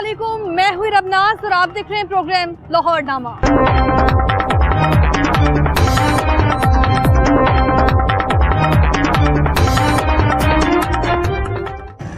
अस्सलामुअलैकुम, मैं हूँ रबनाज और आप देख रहे हैं प्रोग्राम लाहौरनामा।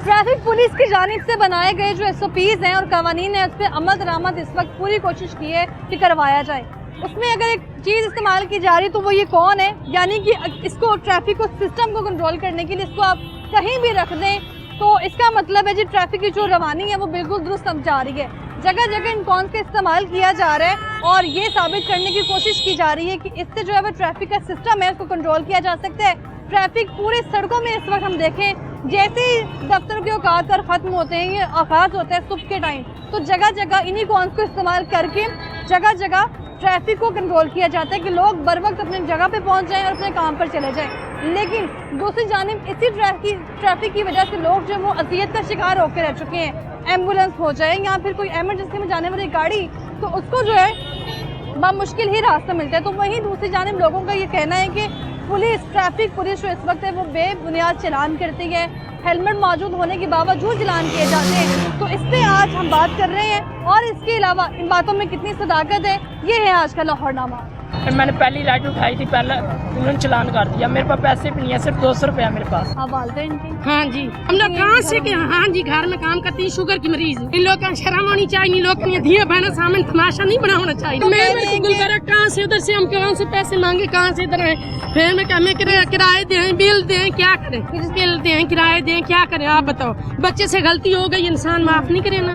ट्रैफिक पुलिस की जानिब से बनाए गए जो SOPs हैं और कवानीन है, उस पर अमल दरामद इस वक्त पूरी कोशिश की है कि करवाया जाए। उसमें अगर एक चीज़ इस्तेमाल की जा रही तो वो ये कौन है, यानी कि इसको ट्रैफिक को सिस्टम को कंट्रोल करने के लिए इसको आप कहीं भी रख दें तो इसका मतलब है जी ट्रैफिक की जो रवानी है वो बिल्कुल दुरुस्त जा रही है। जगह जगह इन कॉन्स का इस्तेमाल किया जा रहा है और ये साबित करने की कोशिश की जा रही है कि इससे जो है वो ट्रैफिक का सिस्टम है उसको कंट्रोल किया जा सकता है। ट्रैफिक पूरे सड़कों में इस वक्त हम देखें जैसे ही दफ्तर के औकात और ख़त्म होते हैं, ये आगाज़ होता है सुबह के टाइम, तो जगह जगह इन्हीं कॉन्स को इस्तेमाल करके जगह जगह ट्रैफिक को कंट्रोल किया जाता है कि लोग बर वक्त अपनी जगह पे पहुंच जाएं और अपने काम पर चले जाएं। लेकिन दूसरी जानिब इसी ट्रैफिक की वजह से लोग जो वो अजियत का शिकार होकर रह चुके हैं। एम्बुलेंस हो जाए या फिर कोई एमरजेंसी में जाने वाली गाड़ी, तो उसको जो है मुश्किल ही रास्ता मिलता है। तो वहीं दूसरी जानिब लोगों का ये कहना है कि ट्रैफिक पुलिस जो इस वक्त है वो बेबुनियाद चलान करती है, हेलमेट मौजूद होने के बावजूद चलान किए जाते हैं। तो इस पे आज हम बात कर रहे हैं और इसके अलावा इन बातों में कितनी सदाकत है, ये है आज का लाहौरनामा। मैंने पहली लाइट उठाई थी, पहले उन्होंने चलान कर दिया। मेरे पास पैसे भी नहीं है, सिर्फ 200 रुपया मेरे पास। आप वालिदैन की? हाँ जी, हम लोग कहाँ से के हाँ जी घर में काम करती है, शुगर की मरीज। इन लोग का शर्म होनी चाहिए, इन लोग के धिया बहना सामने तमाशा नहीं बना होना चाहिए। मैं गुलबर्गा कहाँ से उधर से हम कहाँ से पैसे मांगे, कहाँ से इधर है, फिर मैं किराए दें, बिल दें, क्या करें, बिल दें, किराए दें, क्या करें आप बताओ। बच्चे से गलती हो गई, इंसान माफ नहीं करे ना।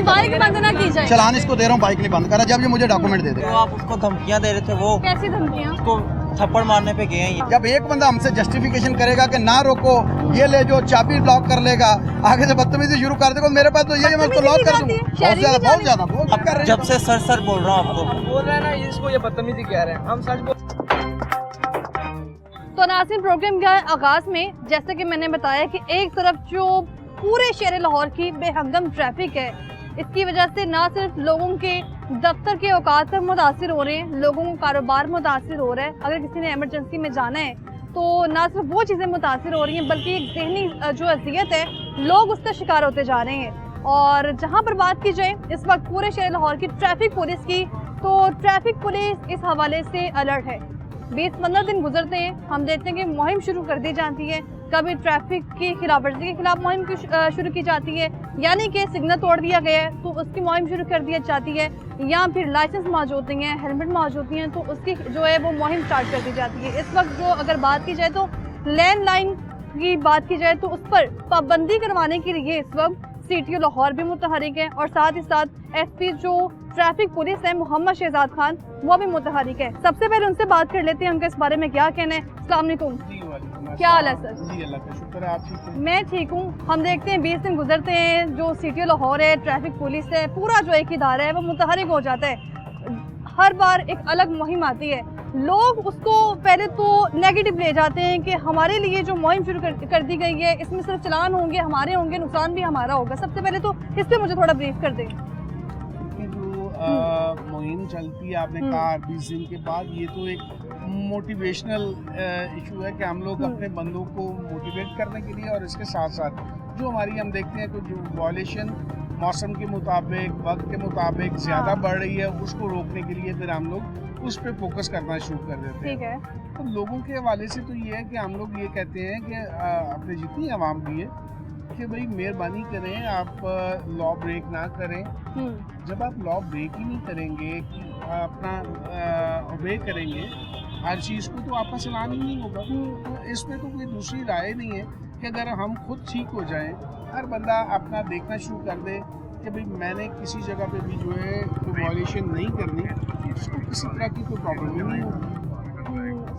बाइक बंद ना की जाए। चलान इसको दे रहा हूँ, बाइक नहीं बंद करा जब ये मुझे डॉक्यूमेंट दे दे। तो आप उसको धमकियां दे रहे थे, वो कैसी धमकियाँ? उसको थप्पड़ मारने पे गए हैं। जब एक बंदा हमसे जस्टिफिकेशन करेगा कि ना रोको, ये ले जो चाबी लॉक कर लेगा, आगे से बदतमीजी शुरू कर देगा, मेरे पास तो ये मैं उसको लॉक कर दूँ। बहुत ज्यादा बहुत कर रहे हैं। जब से सर बोल रहा हूँ आपको, बोल रहे हैं ना, इसको ये बदतमीजी कह रहे हैं, हम सच बोल। तो नाज़रीन, प्रोग्राम का आगाज में जैसे कि मैंने बताया कि एक तरफ जो पूरे शहर लाहौर की बेहंगम ट्रैफिक है, इसकी वजह से ना सिर्फ लोगों के दफ्तर के औकात पर मुतासिर हो रहे हैं, लोगों का कारोबार मुतासिर हो रहा है। अगर किसी ने एमरजेंसी में जाना है तो ना सिर्फ वो चीज़ें मुतासिर हो रही हैं बल्कि एक ज़हनी जो अजियत है, लोग उसका शिकार होते जा रहे हैं। और जहाँ पर बात की जाए इस वक्त पूरे शहर लाहौर की ट्रैफिक पुलिस की, तो ट्रैफिक पुलिस इस हवाले से अलर्ट है। 20-15 दिन गुजरते हैं, हम देखते हैं कि मुहिम शुरू कर दी जाती है। कभी ट्रैफिक की खिलाफवर्जी के खिलाफ मुहिम शुरू की जाती है, यानी कि सिग्नल तोड़ दिया गया है तो उसकी मुहिम शुरू कर दी जाती है, या फिर लाइसेंस मौजूद नहीं है, हेलमेट मौजूद नहीं है तो उसकी जो है वो मुहिम स्टार्ट कर दी जाती है। इस वक्त जो अगर बात की जाए तो लैंडलाइन की बात की जाए तो उस पर पाबंदी करवाने के लिए इस वक्त CTO लाहौर भी मुतहरिक है और साथ ही साथ SP जो ट्रैफिक पुलिस है मोहम्मद शहजाद खान, वो भी मुतहरिक है। सबसे पहले उनसे बात कर लेते हैं, उनके इस बारे में क्या कहना है। अस्सलाम वालेकुम, क्या हाल है सर? जी अल्लाह का शुक्र है, आप ठीक हैं? मैं ठीक हूँ। हम देखते हैं 20 दिन गुजरते हैं, जो CTO लाहौर है, ट्रैफिक पुलिस है, पूरा जो एक इदारा है वो मुतहरिक हो जाता है। हर बार एक अलग मुहिम आती है, लोग उसको पहले तो नेगेटिव ले जाते हैं कि हमारे लिए जो मुहिम शुरू कर दी गई है इसमें सिर्फ चलान होंगे, हमारे होंगे, नुकसान भी हमारा होगा। सबसे पहले तो इस पर मुझे थोड़ा ब्रीफ कर दें। जो मुहिम चलती है, आपने कहा 20 दिन के बाद, ये तो एक मोटिवेशनल इशू है कि हम लोग अपने बंदों को मोटिवेट करने के लिए, और इसके साथ साथ जो हमारी हम देखते हैं कि जो वॉयलेशन मौसम के मुताबिक, वक्त के मुताबिक ज़्यादा बढ़ रही है, उसको रोकने के लिए फिर हम लोग उस पर फोकस करना शुरू कर देते हैं। ठीक है। तो लोगों के हवाले से तो ये है कि हम लोग ये कहते हैं कि अपने जितनी आवाम भी है कि भाई मेहरबानी करें, आप लॉ ब्रेक ना करें। जब आप लॉ ब्रेक ही नहीं करेंगे, अपना ओबे करेंगे हर चीज़ को, तो आपका चलान ही नहीं होगा। तो इसमें तो कोई दूसरी राय नहीं है कि अगर हम खुद ठीक हो जाएं, हर बंदा अपना देखना शुरू कर दे कि भाई मैंने किसी जगह पे भी जो है कोई वॉयलेशन नहीं करनी, उसको किसी तरह की कोई प्रॉब्लम ही नहीं होगी,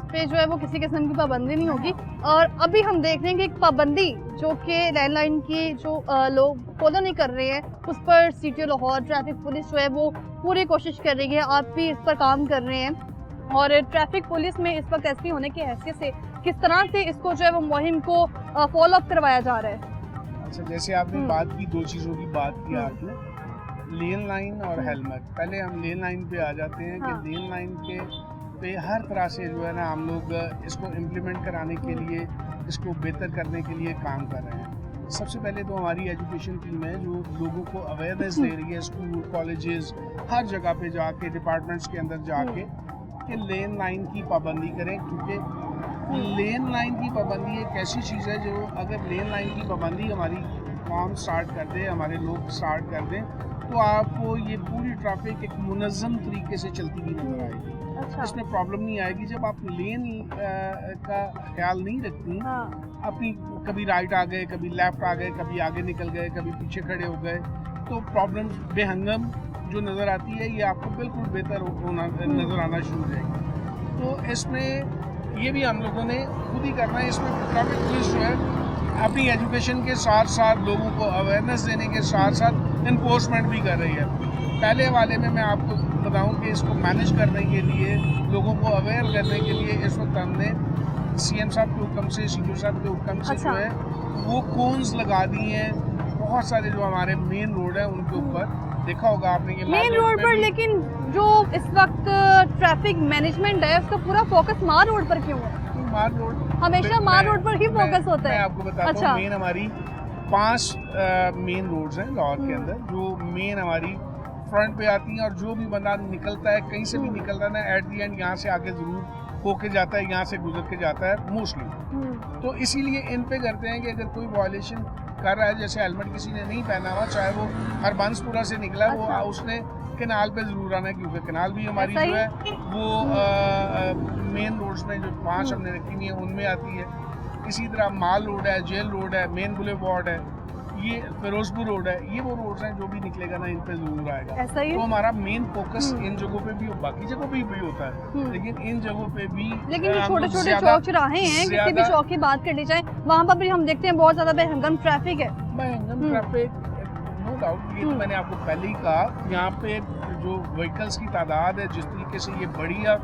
पे जो है वो किसी किस्म की पाबंदी नहीं होगी। और अभी हम देख रहे हैं कि एक पाबंदी जो कि लैंडलाइन की जो लोग फॉलो नहीं कर रहे हैं, उस पर CTO लाहौर ट्रैफिक पुलिस जो है वो पूरी कोशिश कर रही है। आप भी इस पर काम कर रहे हैं और ट्रैफिक पुलिस में इस वक्त SP होने की हैसियत से किस तरह से इसको जो है वो मुहिम को फॉलो अप करवाया जा रहा है? अच्छा, जैसे आपने बात की, दो चीज़ों की बात की आपने, लेन लाइन और हेलमेट। पहले हम लेन लाइन पे आ जाते हैं कि लेन लाइन के पे हर तरह से जो है ना हम लोग इसको इम्प्लीमेंट कराने के लिए, इसको बेहतर करने के लिए काम कर रहे हैं। सबसे पहले तो हमारी एजुकेशन टीम है जो लोगों को अवेयरनेस दे रही है, स्कूल, कॉलेजेस, हर जगह पे जाके, डिपार्टमेंट्स के अंदर जाके कि लेन लाइन की पाबंदी करें, क्योंकि लेन लाइन की पाबंदी एक ऐसी चीज़ है जो अगर लेन लाइन की पाबंदी हमारी कौम स्टार्ट कर दे, हमारे लोग स्टार्ट कर दें, तो आपको ये पूरी ट्रैफिक एक मुनज़्ज़म तरीके से चलती हुई नजर आएगी। अच्छा। इसमें प्रॉब्लम नहीं आएगी जब आप लेन का ख्याल नहीं रखती, हाँ। अपनी कभी राइट आ गए, कभी लेफ्ट आ गए, कभी आगे निकल गए, कभी पीछे खड़े हो गए, तो प्रॉब्लम बेहंगम जो नज़र आती है ये आपको बिल्कुल बेहतर होना नज़र आना शुरू हो जाएगी। तो इसमें ये भी हम लोगों ने खुद ही करना है। इसमें ट्रैफिक पुलिस जो है अपनी एजुकेशन के साथ साथ लोगों को अवेयरनेस देने के साथ साथ इन्फोर्समेंट भी कर रही है। पहले वाले में मैं आपको बताऊं कि इसको मैनेज करने के लिए, लोगों को अवेयर करने के लिए इस वक्त हमने सीएम साहब के हुक्म से, सीओ साहब के हुक्म से जो है वो कोन्स लगा दिए हैं बहुत सारे जो हमारे मेन रोड है उनके ऊपर। देखा होगा आपने ये मेन रोड पर, लेकिन जो इस वक्त ट्रैफिक मैनेजमेंट है उसका पूरा फोकस मार रोड पर क्यों है? मार रोड हमेशा मार रोड पर ही फोकस होता है। मैं आपको बताता अच्छा। हूँ, मेन हमारी 5 मेन रोड्स हैं लाहौर के अंदर, जो मेन हमारी फ्रंट पे आती हैं, और जो भी बंदा निकलता है, कहीं से भी निकलता है ना, एट दी एंड यहाँ से आगे ज़रूर होके जाता है, यहाँ से गुजर के जाता है मोस्टली। तो इसीलिए इन पे करते हैं कि अगर कोई वायलेशन कर रहा है, जैसे हेलमेट किसी ने नहीं पहना हुआ, चाहे वो हरबंसपुरा से निकला है, अच्छा। वो उसने कनाल पे ज़रूर आना है, क्योंकि कनाल भी हमारी ऐसा जो ही? है वो मेन रोड्स में जो 5 हमने रखी हुई है उनमें आती है। इसी तरह माल रोड है, जेल रोड है, मेन बुलेवार्ड है, ये फिरोजपुर रोड है, ये वो रोड्स हैं जो भी निकलेगा ना इन पे जरूर आएगा। ऐसा ही? तो हमारा मेन फोकस इन जगहों पे भी, बाकी जगहों पे भी होता है, लेकिन इन जगहों पे भी लेकिन जो हम छोटे लोग छोटे ज्यादा- चौक चौराहे हैं, किसी भी ज्यादा- चौक की बात कर ली जाए, वहाँ पर भी हम देखते हैं बहुत ज्यादा बेहंगम ट्रैफिक है। महंगम ट्रैफिक, नो डाउट, ये तो मैंने आपको पहले ही कहा, यहाँ पे जो व्हीकल्स की तादाद है जिस तरीके से ये बढ़ी है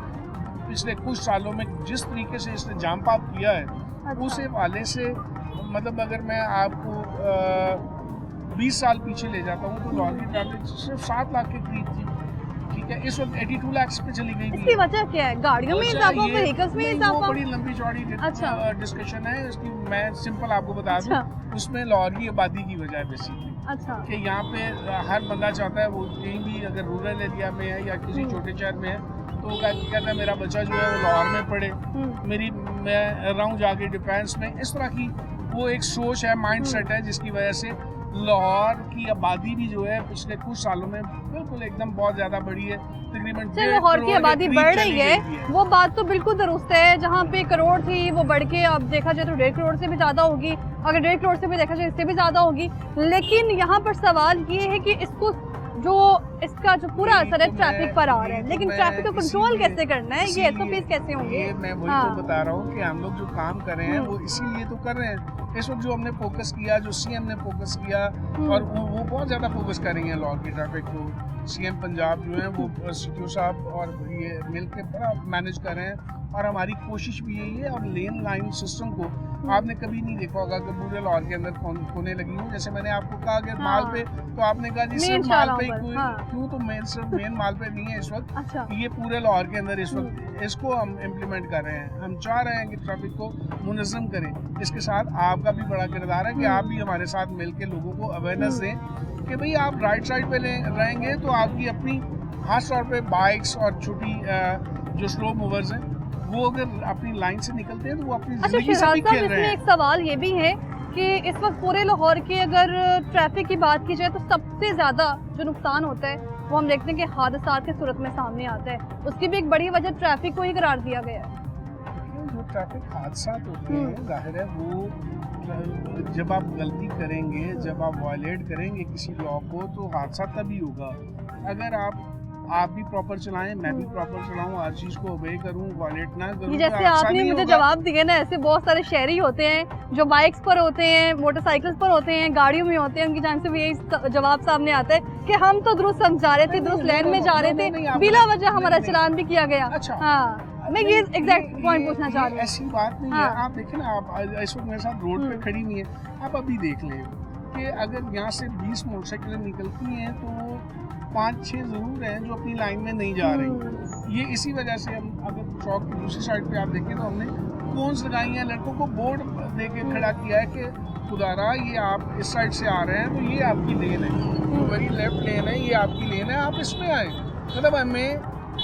पिछले कुछ सालों में, जिस तरीके से इसने जाम पाप किया है, उस हवाले से मतलब अगर मैं आपको 20 साल पीछे ले जाता हूँ तो लाहौर की ट्रैफिक सिर्फ 7 लाख के करीब थी, ठीक है, इस वक्त 82 लाख पे चली गई इसकी वजह क्या है? गाड़ियों में इजाफा, व्हीकल्स में नहीं, वो इजाफा? बड़ी लंबी चौड़ी अच्छा। डिस्कशन है इसकी, मैं सिंपल आपको बता दूं, अच्छा। उसमें लाहौर की आबादी की वजह है बेसिकली, अच्छा। कि यहाँ पे हर बंदा चाहता है, वो कहीं भी अगर रूरल एरिया में है या किसी छोटे शहर में है, तो वो कहता है मेरा बच्चा जो है वो लाहौर में पढ़े, मैं रहूँ जाके डिफेंस में, इस तरह की वो एक सोच है, माइंड सेट है, जिसकी वजह से लाहौर की आबादी भी जो है पिछले कुछ सालों में बिल्कुल एकदम बहुत ज्यादा बढ़ी है। तकरीबन चलो, लाहौर की आबादी बढ़ रही है, वो बात तो बिल्कुल दुरुस्त है। जहाँ पे 1 करोड़ थी वो बढ़ के अब देखा जाए तो 1.5 करोड़ से भी ज्यादा होगी, अगर 1.5 करोड़ से भी देखा जाए इससे भी ज्यादा होगी। लेकिन यहाँ पर सवाल ये है कि इसको इसका जो पूरा असर है ट्रैफिक पर आ रहा है, लेकिन ट्रैफिक को कंट्रोल कैसे करना है, ये SOPs कैसे होंगे? ये मैं वही तो बता रहा हूँ कि हम लोग जो काम कर रहे हैं वो इसीलिए तो कर रहे हैं। इस वक्त जो हमने फोकस किया, जो सीएम ने फोकस किया, और वो बहुत ज़्यादा फोकस कर रही हैं लाहौर की ट्रैफिक को। सीएम पंजाब जो है वो सीओ साहब और ये मिल के बड़ा मैनेज कर रहे हैं, और हमारी कोशिश भी यही है। और लेन लाइन सिस्टम को आपने कभी नहीं देखा होगा कि पूरे लाहौर के अंदर कोने लगी हूँ। जैसे मैंने आपको कहा कि माल पे, तो आपने कहा जी सिर्फ माल पे क्यों, तो सिर्फ मेन माल पे नहीं है इस वक्त। अच्छा। ये पूरे लाहौर के अंदर इस वक्त इसको हम इम्प्लीमेंट कर रहे हैं। हम चाह रहे हैं कि ट्रैफिक को मुनज़्ज़म करें। इसके साथ आपका भी बड़ा किरदार है कि आप भी हमारे साथ मिलकर लोगों को अवेयरनेस दें कि भाई आप राइट साइड पे रहेंगे तो आपकी अपनी, खास तौर पे बाइक्स और छोटी जो स्लो मूवर्स हैं, वो अगर अपनी लाइन से निकलते हैं तो वो अपनी जिंदगी से भी खेल रहे हैं। एक सवाल ये भी है कि इस वक्त पूरे लाहौर की अगर ट्रैफिक की बात की जाए तो सबसे ज्यादा जो नुकसान होता है वो हम देखते हैं कि हादसात की सूरत में सामने आता है। उसकी भी एक बड़ी वजह ट्रैफिक को ही करार दिया गया है। जो ट्रैफिक हादसात होते हैं, जाहिर है वो जब आप गलती करेंगे, जब आप वायलेट करेंगे किसी लॉ को, तो हादसा तभी होगा। अगर आप भी प्रॉपर चलाएं, मैं भी प्रॉपर चलाऊं, हर चीज को ओबे करूं, वायलेट ना करूं, जैसे आपने मुझे जवाब दिए ना, ऐसे बहुत सारे शहरी होते हैं जो बाइक्स पर होते हैं, मोटरसाइकिल्स पर होते हैं, गाड़ियों में होते हैं, उनकी जान से भी यही जवाब सामने आता है कि हम तो दुरुस्त समझा रहे थे, दुरुस्त लेन में जा रहे थे, बिला वजह हमारा चलान भी किया गया। हाँ, मैं ये एग्जैक्ट पॉइंट पूछना चाह रही हूँ। ऐसी बात नहीं है। आप देखें ना, आप इस वक्त मेरे साथ रोड पे खड़ी हुई है, आप अभी देख लें कि अगर यहाँ से 20 मोटरसाइकिलें निकलती हैं तो 5-6 जरूर हैं जो अपनी लाइन में नहीं जा रही। ये इसी वजह से हम अगर चौक की दूसरी साइड पे आप देखें तो हमने कोन्स लगाई हैं, लड़कों को बोर्ड दे के खड़ा किया है कि खुदारा ये आप इस साइड से आ रहे हैं तो ये आपकी लेन है, तो वेरी लेफ्ट लेन है, ये आपकी लेन है, आप इसमें आए। मतलब हमें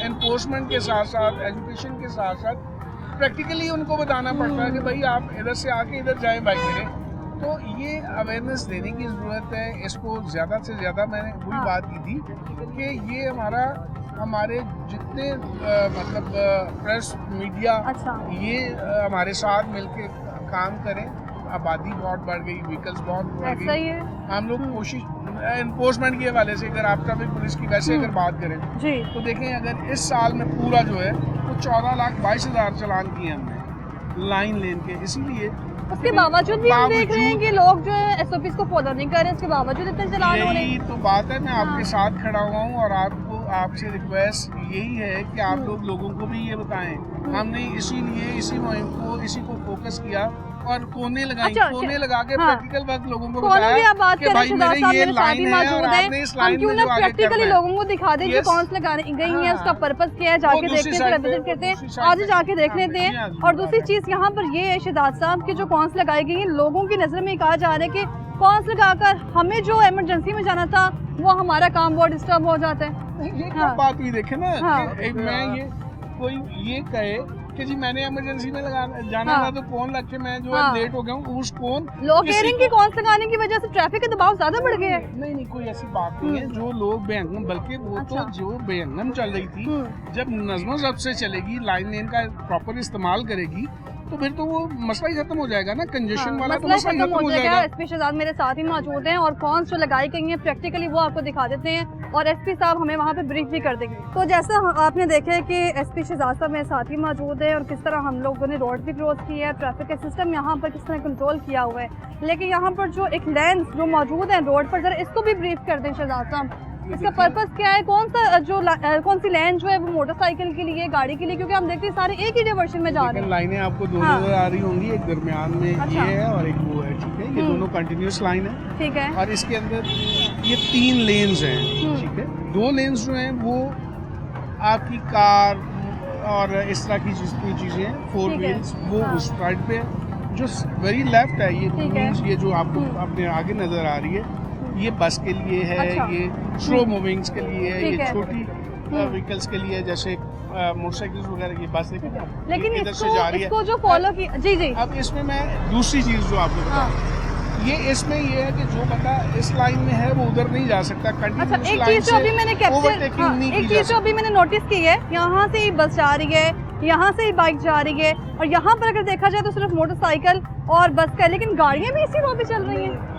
एनफोर्समेंट के साथ साथ एजुकेशन के साथ साथ प्रैक्टिकली उनको बताना पड़ता है कि भाई आप इधर से आके इधर जाएं बाइक में। तो ये अवेयरनेस देने की ज़रूरत है। इसको ज़्यादा से ज़्यादा मैंने वही बात की थी कि ये हमारे जितने मतलब प्रेस मीडिया ये हमारे साथ मिलके काम करें। आबादी बहुत बढ़ गई, व्हीकल्स बहुत बढ़ गई, हम लोग कोशिश एनफोर्समेंट के हवाले से अगर आप ट्रैफिक पुलिस की वैसे अगर बात करें जी तो देखें अगर इस साल में पूरा जो है वो 14,22,000 चालान किए हमने लाइन लेन के। इसीलिए उसके बावजूद भी हम देख रहे हैं कि लोग जो है एसओपीज को फॉलो नहीं कर रहे, उसके बावजूद इतने चालान हो रहे हैं। यही तो बात है, मैं आपके साथ खड़ा हुआ हूँ और आपसे रिक्वेस्ट यही है कि आप लोगों को भी ये बताएं। हमने इसीलिए इसी मुहिम को इसी को फोकस किया और कोने लगाई, कोने लगा के प्रैक्टिकल वर्क लोगों को बताया कि भाई मेरे ये लाइन है और आपने इस लाइन में जो आगे प्रैक्टिकली लोगों को दिखा दें जो कौन से लगाने गई हैं, उसका पर्पस क्या है, जाके देखते हैं, रिविजिट करते हैं, आज जाके देख लेते हैं। और दूसरी चीज यहाँ पर ये है शहजाद साहब की जो कौंस लगाई गई है, लोगों की नजर में कहा जा रहा है कि कौंस लगाकर हमें जो इमरजेंसी में जाना था वो हमारा काम बहुत डिस्टर्ब हो जाता है। ये क्या बात हुई देखे ना, मैं ये कोई ये कहे कि जी मैंने इमरजेंसी में जाना था तो कौन लग के मैं जो लेट हो गया हूँ, उस कौन लोग कह रहे हैं कि कौन लगाने की वजह से ट्रैफिक का दबाव ज्यादा बढ़ गया है। नहीं कोई ऐसी बात नहीं है। जो लोग बेहंगम, बल्कि वो तो जो बेहंगम चल रही थी, जब नज़्मो ज़ब्त से चलेगी, लाइन लेन का प्रॉपर इस्तेमाल करेगी तो फिर तो वो मसला ही खत्म हो जाएगा ना, कंजेशन वाला तो मसला ही खत्म हो जाएगा। एसपी शहजाद मेरे साथ ही मौजूद हैं और कौन जो लगाई गई हैं प्रैक्टिकली वो आपको दिखा देते हैं और एसपी साहब हमें वहाँ पे ब्रीफ भी कर देंगे। तो जैसा आपने देखा है कि एसपी शहजाद साहब मेरे साथ ही मौजूद है और किस तरह हम लोगों ने रोड भी क्रॉस की है, ट्रैफिक का सिस्टम यहाँ पर किस तरह कंट्रोल किया हुआ है। लेकिन यहाँ पर जो एक लेन जो मौजूद है रोड पर, जरा इसको भी ब्रीफ कर दें शहजाद साहब, इसका पर्पस क्या है, कौन सी लेन जो है वो मोटरसाइकिल के लिए, गाड़ी के लिए, क्योंकि हम देखते हैं सारे एक ही डायवर्शन में जा रहे हैं। लाइनें आपको दोनों नजर आ रही होंगी, एक दरमियान में ये है और एक वो है, ठीक है, ये दोनों कंटिन्यूस लाइन है, ठीक है, और इसके अंदर ये 3 लेन्स हैं, ठीक है। 2 लेन्स जो हैं वो आपकी कार और इस तरह की जितनी चीजें हैं 4 व्हील्स वो उस साइड पे, जो वेरी लेफ्ट है ये जो आपको अपने आगे नजर आ रही है ये बस के लिए है, ये स्लो मूविंग्स के लिए है, ये छोटी व्हीकल्स के लिए, जैसे मोटरसाइकिल्स वगैरह, ये बस लेकिन इधर से जा रही है, इसको जो फॉलो की जी। अब इसमें मैं दूसरी चीज जो आपको बता, ये इसमें ये है कि जो बंदा इस लाइन में है वो उधर नहीं जा सकता। अच्छा, एक चीज जो अभी मैंने कैप्चर, एक चीज जो अभी मैंने नोटिस की है, यहाँ से ही बस जा रही है, यहाँ से ही बाइक जा रही है, और यहाँ पर अगर देखा जाए तो सिर्फ मोटरसाइकिल और बस का, लेकिन गाड़ियाँ भी इसी रोड पे चल रही हैं।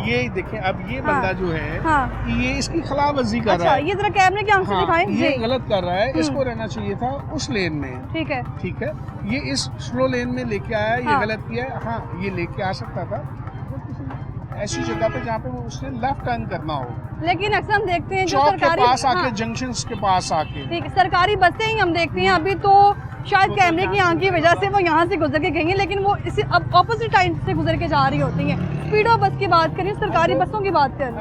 ये देखें, अब ये बंदा जो है ये इसकी खिलाफवर्जी कर रहा है, ये जरा कैमरे की आंख से दिखाएं, ये गलत कर रहा है, इसको रहना चाहिए था उस लेन में, ठीक है, ये इस स्लो लेन में लेके आया, ये गलत किया है। हाँ, ये लेके आ सकता था ऐसी जगह पे जहाँ पे वो उसने लेफ्ट टर्न करना हो, लेकिन अक्सर हम देखते हैं जो सरकारी के पास आके, जंक्शंस के पास आके, ठीक है, सरकारी बसें ही हम देखते हैं। अभी तो शायद कैमरे की आंख की वजह से वो यहाँ से गुजर के गई हैं, लेकिन वो इसी अपोजिट टाइम से गुजर के जा रही होती हैं। स्पीडो बस की बात करें, सरकारी बसों की बात करें,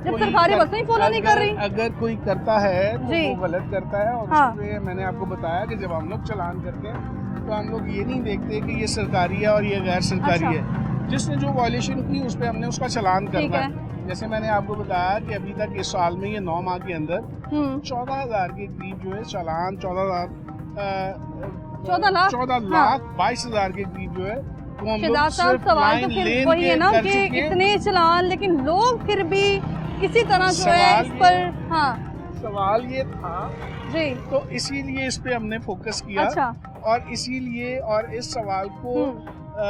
जब सरकारी बसें ही फॉलो नहीं कर रही, अगर कोई करता है तो वो गलत करता है। और मैंने आपको बताया कि जब हम लोग चालान करते हैं तो हम लोग ये नहीं देखते कि ये सरकारी है और ये गैर सरकारी है। जिसने जो वायलेशन की उस पर हमने उसका चालान करना है। जैसे मैंने आपको बताया कि अभी तक इस साल में ये 9 माह के अंदर 14,000 के करीब जो है चालान, 14 लाख 22,000 के करीब जो है। शहजाद साहब, सवाल तो फिर वही है ना कि इतने चालान, लेकिन लोग फिर भी किसी तरह जो है इस पर, सवाल ये था जी, तो इसीलिए इस पे हमने फोकस किया। और इसीलिए और इस सवाल को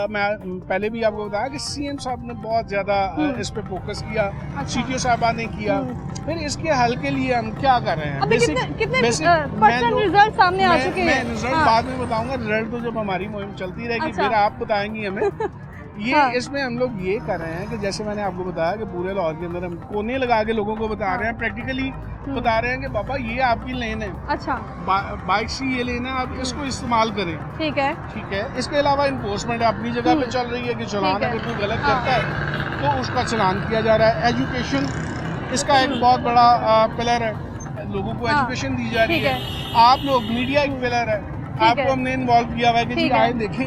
मैं पहले भी आपको बताया कि सीएम साहब ने बहुत ज्यादा इस पे फोकस किया, सीटीओ साहबा ने किया। फिर इसके हल के लिए हम क्या कर रहे हैं, अभी कितने रिजल्ट सामने आ चुके हैं? मैं रिजल्ट बाद में बताऊंगा, रिजल्ट तो जब हमारी मुहिम चलती रहेगी फिर आप बताएंगी हमें। ये इसमें हम लोग ये कर रहे हैं कि जैसे मैंने आपको बताया कि पूरे लाहौर के अंदर हम कोने लगा के लोगों को बता रहे हैं, प्रैक्टिकली बता रहे हैं कि बाबा ये आपकी लेन है, अच्छा बाइक से ये लेन है, आप इसको इस्तेमाल करें, ठीक है। इसके अलावा इन्फोर्समेंट अपनी जगह पे चल रही है कि चालान अगर कोई गलत करता है तो उसका चालान किया जा रहा है। एजुकेशन इसका एक बहुत बड़ा पिलर है, लोगों को हाँ, एजुकेशन दी जा रही ठीक है। आप लोग मीडिया एक पिलर है, आपको हमने इन्वॉल्व किया हुआ है कि जी ठीक है। आए देखें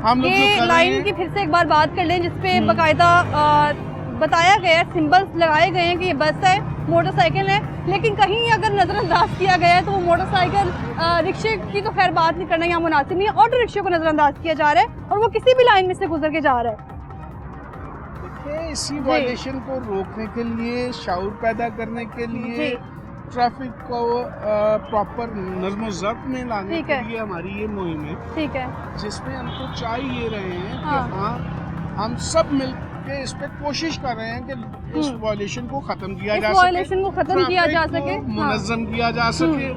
हम लोग जो ये कर रहे लाइन हैं। की फिर से एक बार बात कर लें जिसपे बाकायदा बताया गया है, सिंबल्स लगाए गए हैं कि ये बस है, मोटरसाइकिल है, लेकिन कहीं अगर नज़रअंदाज किया गया है तो वो मोटरसाइकिल रिक्शे की तो खैर बात नहीं करना यहाँ मुनासिब नहीं है, ऑटो रिक्शे को नज़रअंदाज किया जा रहा है और वो किसी भी लाइन में से गुजर के जा रहा है। देखिए, इसी वायलेशन को रोकने के लिए, शऊर पैदा करने के लिए, जी। ट्रैफिक को प्रॉपर नज़्म-ओ-ज़ब्त में लाने ठीक के है। लिए हमारी ये मुहिम है, ठीक है, जिसमें हम तो चाह ये रहे हैं हाँ। कि हाँ हम सब मिल के इस पे कोशिश कर रहे हैं कि इस वायलेशन को खत्म किया इस जा वायलेशन को खत्म किया जा ट्रैफिक सके, को हाँ। मुनज़्ज़म किया जा सके,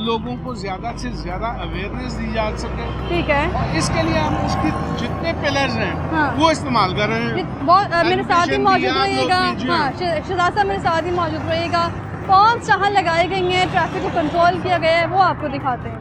लोगों को ज़्यादा से ज़्यादा अवेयरनेस दी जा सके, ठीक है। और इसके लिए हम उसके जितने पिलर्स हैं हाँ। वो इस्तेमाल कर रहे हैं। बहुत मेरे साथ ही Education मौजूद दिया, रहिएगा, लोग कीजिए। हाँ शहजाद साहब मेरे साथ ही मौजूद रहिएगा। कौन जहाँ लगाई गई हैं, ट्रैफिक को कंट्रोल किया गया है, वो आपको दिखाते हैं।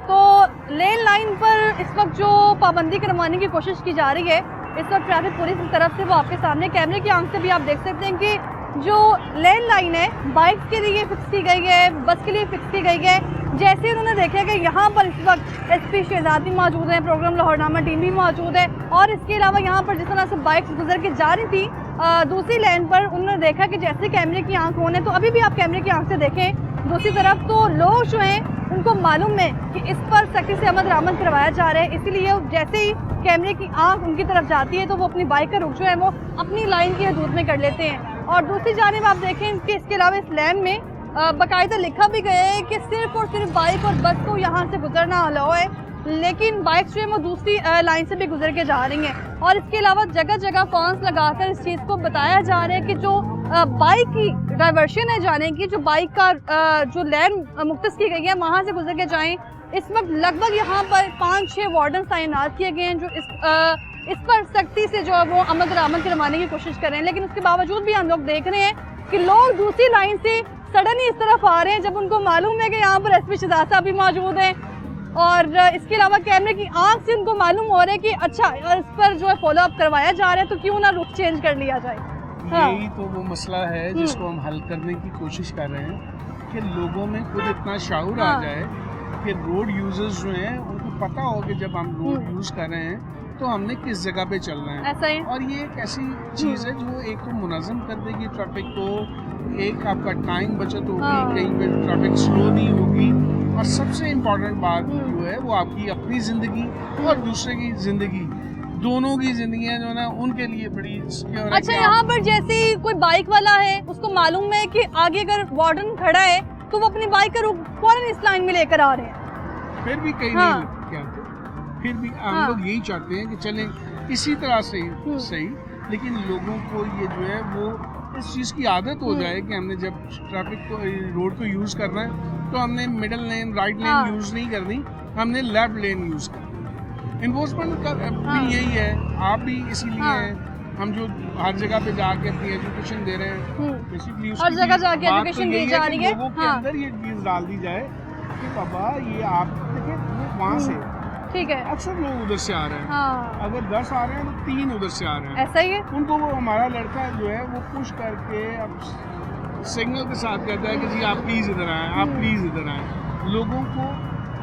तो लेन लाइन पर इस वक्त जो पाबंदी करवाने की कोशिश की जा रही है, इस वक्त ट्रैफिक पुलिस की तरफ से वो आपके सामने कैमरे की आंख से भी आप देख सकते हैं कि जो लेन लाइन है बाइक के लिए फिक्स की गई है, बस के लिए फिक्स की गई है। जैसे उन्होंने देखा कि यहाँ पर इस वक्त एसपी शहजाद भी मौजूद है, प्रोग्राम लाहौरनामा टीम भी मौजूद है, और इसके अलावा यहाँ पर जिस तरह से बाइक्स गुजर के जा रही थी दूसरी लेन पर, उन्होंने देखा कि जैसे कैमरे की आंख होने, तो अभी भी आप कैमरे की आंख से देखें दूसरी तरफ, तो लोग जो हैं उनको मालूम है कि इस पर सख्ती से अमल दरामद करवाया जा रहा है, इसीलिए जैसे ही कैमरे की आंख उनकी तरफ जाती है तो वो अपनी बाइक का रुख जो है वो अपनी लाइन की हदूद में कर लेते हैं। और दूसरी जानिब आप देखें कि इसके अलावा इस लेन में बाकायदा लिखा भी गया है कि सिर्फ और सिर्फ बाइक और बस को यहाँ से गुजरना अलाउ है, लेकिन बाइक जो है वो दूसरी लाइन से भी गुजर के जा रही हैं। और इसके अलावा जगह जगह कॉन्स लगाकर इस चीज़ को बताया जा रहा है कि जो बाइक की डाइवर्शन है जाने की, जो बाइक का जो लेन मुख्तस की गई है वहाँ से गुजर के जाएं। इस वक्त लगभग यहाँ पर 5-6 वार्डन तैनात किए गए हैं जो इस पर सख्ती से जो है वो अमल दरामद करवाने की कोशिश कर रहे हैं, लेकिन उसके बावजूद भी हम लोग देख रहे हैं कि लोग दूसरी लाइन से सडनली इस तरफ आ रहे हैं जब उनको मालूम है कि यहाँ पर एसपी शहजाद साहब भी मौजूद हैं, और इसके अलावा कैमरे की आंख से उनको मालूम हो रहा है कि अच्छा इस पर जो है फॉलो अप करवाया जा रहा है, तो क्यों ना रुख चेंज कर लिया जाए। हाँ। यही तो वो मसला है जिसको हम हल करने की कोशिश कर रहे हैं कि लोगों में खुद इतना शाऊर आ जाए कि रोड यूजर्स जो हैं उनको पता हो कि जब हम रोड यूज़ कर रहे हैं तो हमने किस जगह पे चलना है। ऐसा ही। और ये एक ऐसी चीज़ है जो एक तो मुनज़्ज़म कर देगी ट्रैफिक को, एक आपका टाइम बचत होगी, हाँ। कहीं पे ट्रैफिक स्लो नहीं होगी, और सबसे इम्पोर्टेंट बात जो है वो आपकी अपनी ज़िंदगी और दूसरे की ज़िंदगी, दोनों की जिंदगियां जो है ना उनके लिए बड़ी सिक्योर है। अच्छा, यहाँ पर जैसे कोई बाइक वाला है उसको मालूम है कि आगे अगर वार्डन खड़ा है तो वो अपनी बाइक का रुख फौरन इस लाइन में लेकर आ रहे हैं, फिर भी कहीं हाँ। नहीं क्या होता। फिर भी हम हाँ। लोग यही चाहते हैं कि चलें इसी तरह से सही, लेकिन लोगों को ये जो है वो इस चीज़ की आदत हो जाए कि हमने जब ट्रैफिक को रोड को यूज़ करना है तो हमने मिडल लेन राइट लेन हाँ। यूज़ नहीं करनी, हमने लेफ्ट लेन यूज़ करनी। इन्फोर्समेंट का भी यही है, आप भी इसीलिए हैं, हम जो हर जगह पे जाके अपनी एजुकेशन दे रहे हैं, बेसिकली हर जगह जाके एजुकेशन दी जा रही है। लोगों के अंदर ये चीज़ डाल दी जाए कि बाबा ये आप देखिए वहाँ से ठीक है, अक्सर लोग उधर से आ रहे हैं, हाँ अगर 10 आ रहे हैं तो 3 उधर से आ रहे हैं, ऐसा ही है। उनको वो हमारा लड़का जो है वो पुश करके अब सिग्नल के साथ कहता है कि जी आप प्लीज़ इधर आएँ, आप प्लीज़ इधर आएँ। लोगों को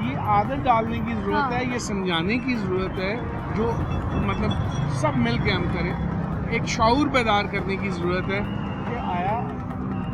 ये आदत डालने की ज़रूरत हाँ। है, ये समझाने की ज़रूरत है, जो मतलब सब मिल के हम करें, एक शऊर पैदार करने की ज़रूरत है कि आया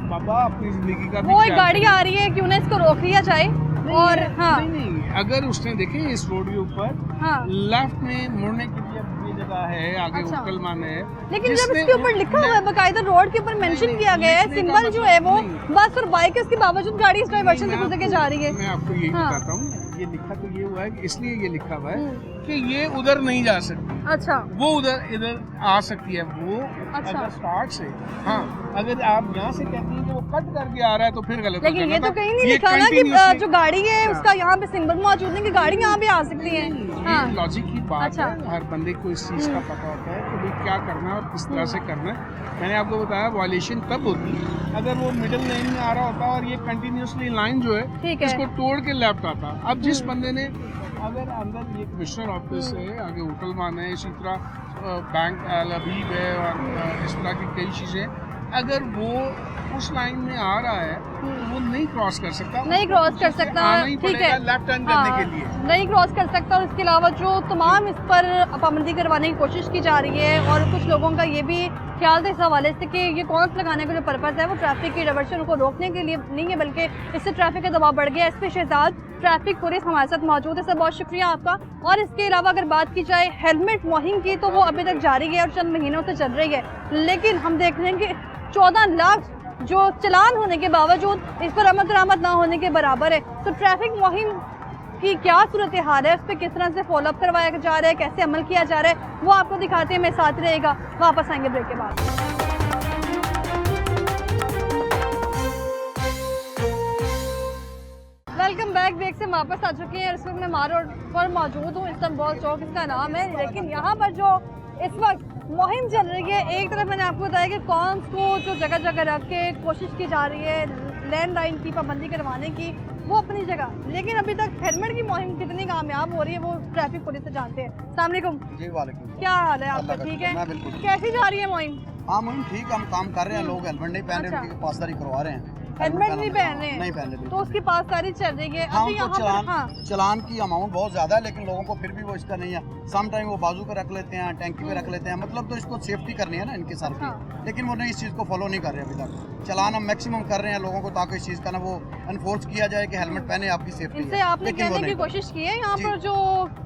बाबा अपनी ज़िंदगी का भी वो एक ख्याल गाड़ी करें। आ रही है, क्यों ना इसको रोक लिया जाए। और हाँ नहीं, अगर उसने देखे इस रोड के ऊपर हाँ, लेफ्ट में मुड़ने के लिए ये जगह है, आगे अच्छा। उकलमान है, लेकिन जब जिसने- इसके ऊपर लिखा हुआ है बकायदा रोड के ऊपर मेंशन किया गया है, लिखने का सिंबल जो है वो नहीं। बस और बाइक है, इसके बावजूद गाड़ी इस डाइवर्शन से मैं गुजर के आपको- जा रही है। मैं आपको यही हाँ। बताता हूँ, ये लिखा तो ये हुआ है कि इसलिए ये लिखा हुआ है कि ये उधर नहीं जा सकती, अच्छा वो उधर इधर आ सकती है। वो अच्छा। अगर स्टार्ट से, हाँ, अगर आप यहाँ से कहती हैं कि वो कट करके आ रहा है तो फिर गलत हो लेकिन ये जाएगा तो ना। कहीं नहीं ये लिखा ना कि continuously- जो गाड़ी है उसका यहाँ पे सिंबल मौजूद नहीं कि गाड़ी यहाँ भी आ सकती है। हाँ ये लॉजिक की बात अच्छा। है, हर बंदे को इस चीज़ का पता होता है कि भाई क्या करना है और किस तरह से करना है। मैंने आपको बताया वायलेशन तब होती है अगर वो मिडिल लेन में आ रहा होता और ये कंटिन्यूसली लाइन जो है ठीक है। इसको तोड़ के लेफ्ट आता। अब जिस बंदे ने अगर अंदर ये कमिश्नर ऑफिस है, आगे होटलमान है, इसी तरह बैंक लबीब है और इस तरह की कई चीज़ें, अगर वो उस लाइन में आ रहा है तो वो नहीं क्रॉस कर सकता, नहीं क्रॉस कर सकता, आना ही ठीक पड़ेगा है, लेफ्ट टर्न करने के लिए। नहीं क्रॉस कर सकता। और इसके अलावा जो तमाम इस पर पाबंदी करवाने की कोशिश की जा रही है और कुछ लोगों का ये भी ख्याल था इस हवाले से कि ये कॉन्स लगाने का जो पर्पज़ है वो ट्रैफिक की डाइवर्शन को रोकने के लिए नहीं है, बल्कि इससे ट्रैफिक का दबाव बढ़ गया। एसपी शहजाद ट्रैफिक पुलिस हमारे साथ मौजूद है, सर बहुत शुक्रिया आपका। और इसके अलावा अगर बात की जाए हेलमेट मुहिम की तो वो अभी तक जारी है और चंद महीनों से चल रही है, लेकिन हम देख रहे हैं कि 14 लाख जो चलान होने के बावजूद इस पर अमल दरामद ना होने के बराबर है। तो ट्रैफिक मुहिम की क्या सूरत हाल है, उस पर किस तरह से फॉलोअप करवाया जा रहा है, कैसे अमल किया जा रहा है, वो आपको दिखाते हैं। मेरे साथ रहेगा, वापस आएंगे ब्रेक के बाद। Welcome back. ब्रेक से वापस आ चुके हैं। इस वक्त मैं मार रोड पर मौजूद हूँ, इस्तांबुल चौक इसका नाम है। लेकिन यहाँ पर जो इस वक्त मुहिम चल रही है, एक तरफ मैंने आपको बताया कि कॉन्स को जो जगह जगह रख के कोशिश की जा रही है लैंड लाइन की पाबंदी करवाने की, वो अपनी जगह, लेकिन अभी तक हेलमेट की मुहिम कितनी कामयाब हो रही है वो ट्रैफिक पुलिस से जानते हैं। अस्सलाम वालेकुम जी वालेकुम। क्या हाल है आपका? ठीक है, मैं बिल्कुल कैसी जा रही है मुहिम? हाँ मुहिम ठीक, हम काम कर रहे हैं, लोग हेलमेट नहीं पहन रहे, अच्छा। उनकी पासदारी करवा रहे हैं। हेलमेट नहीं पहन रहे हैं, नहीं पहन रहे, तो उसकी पासदारी चल रही है हाँ, अभी उनको यहाँ पर। हाँ, चलान की अमाउंट बहुत ज़्यादा है, लेकिन लोगों को फिर भी वो इसका नहीं है। सम टाइम वो बाजू पे रख लेते हैं, टैंकी पे रख लेते हैं, मतलब तो इसको सेफ्टी करनी है ना इनके सर की, हाँ। लेकिन वो नहीं इस चीज़ को फॉलो नहीं कर रहे अभी तक। चलान हम मैक्सिमम कर रहे हैं लोगों को, ताकि इस चीज़ का ना वो एनफोर्स किया जाए कि हेलमेट पहने, आपकी सेफ्टी इनसे है। आपने लेकिन वो कहने की नहीं। कोशिश की है यहाँ जी। पर जो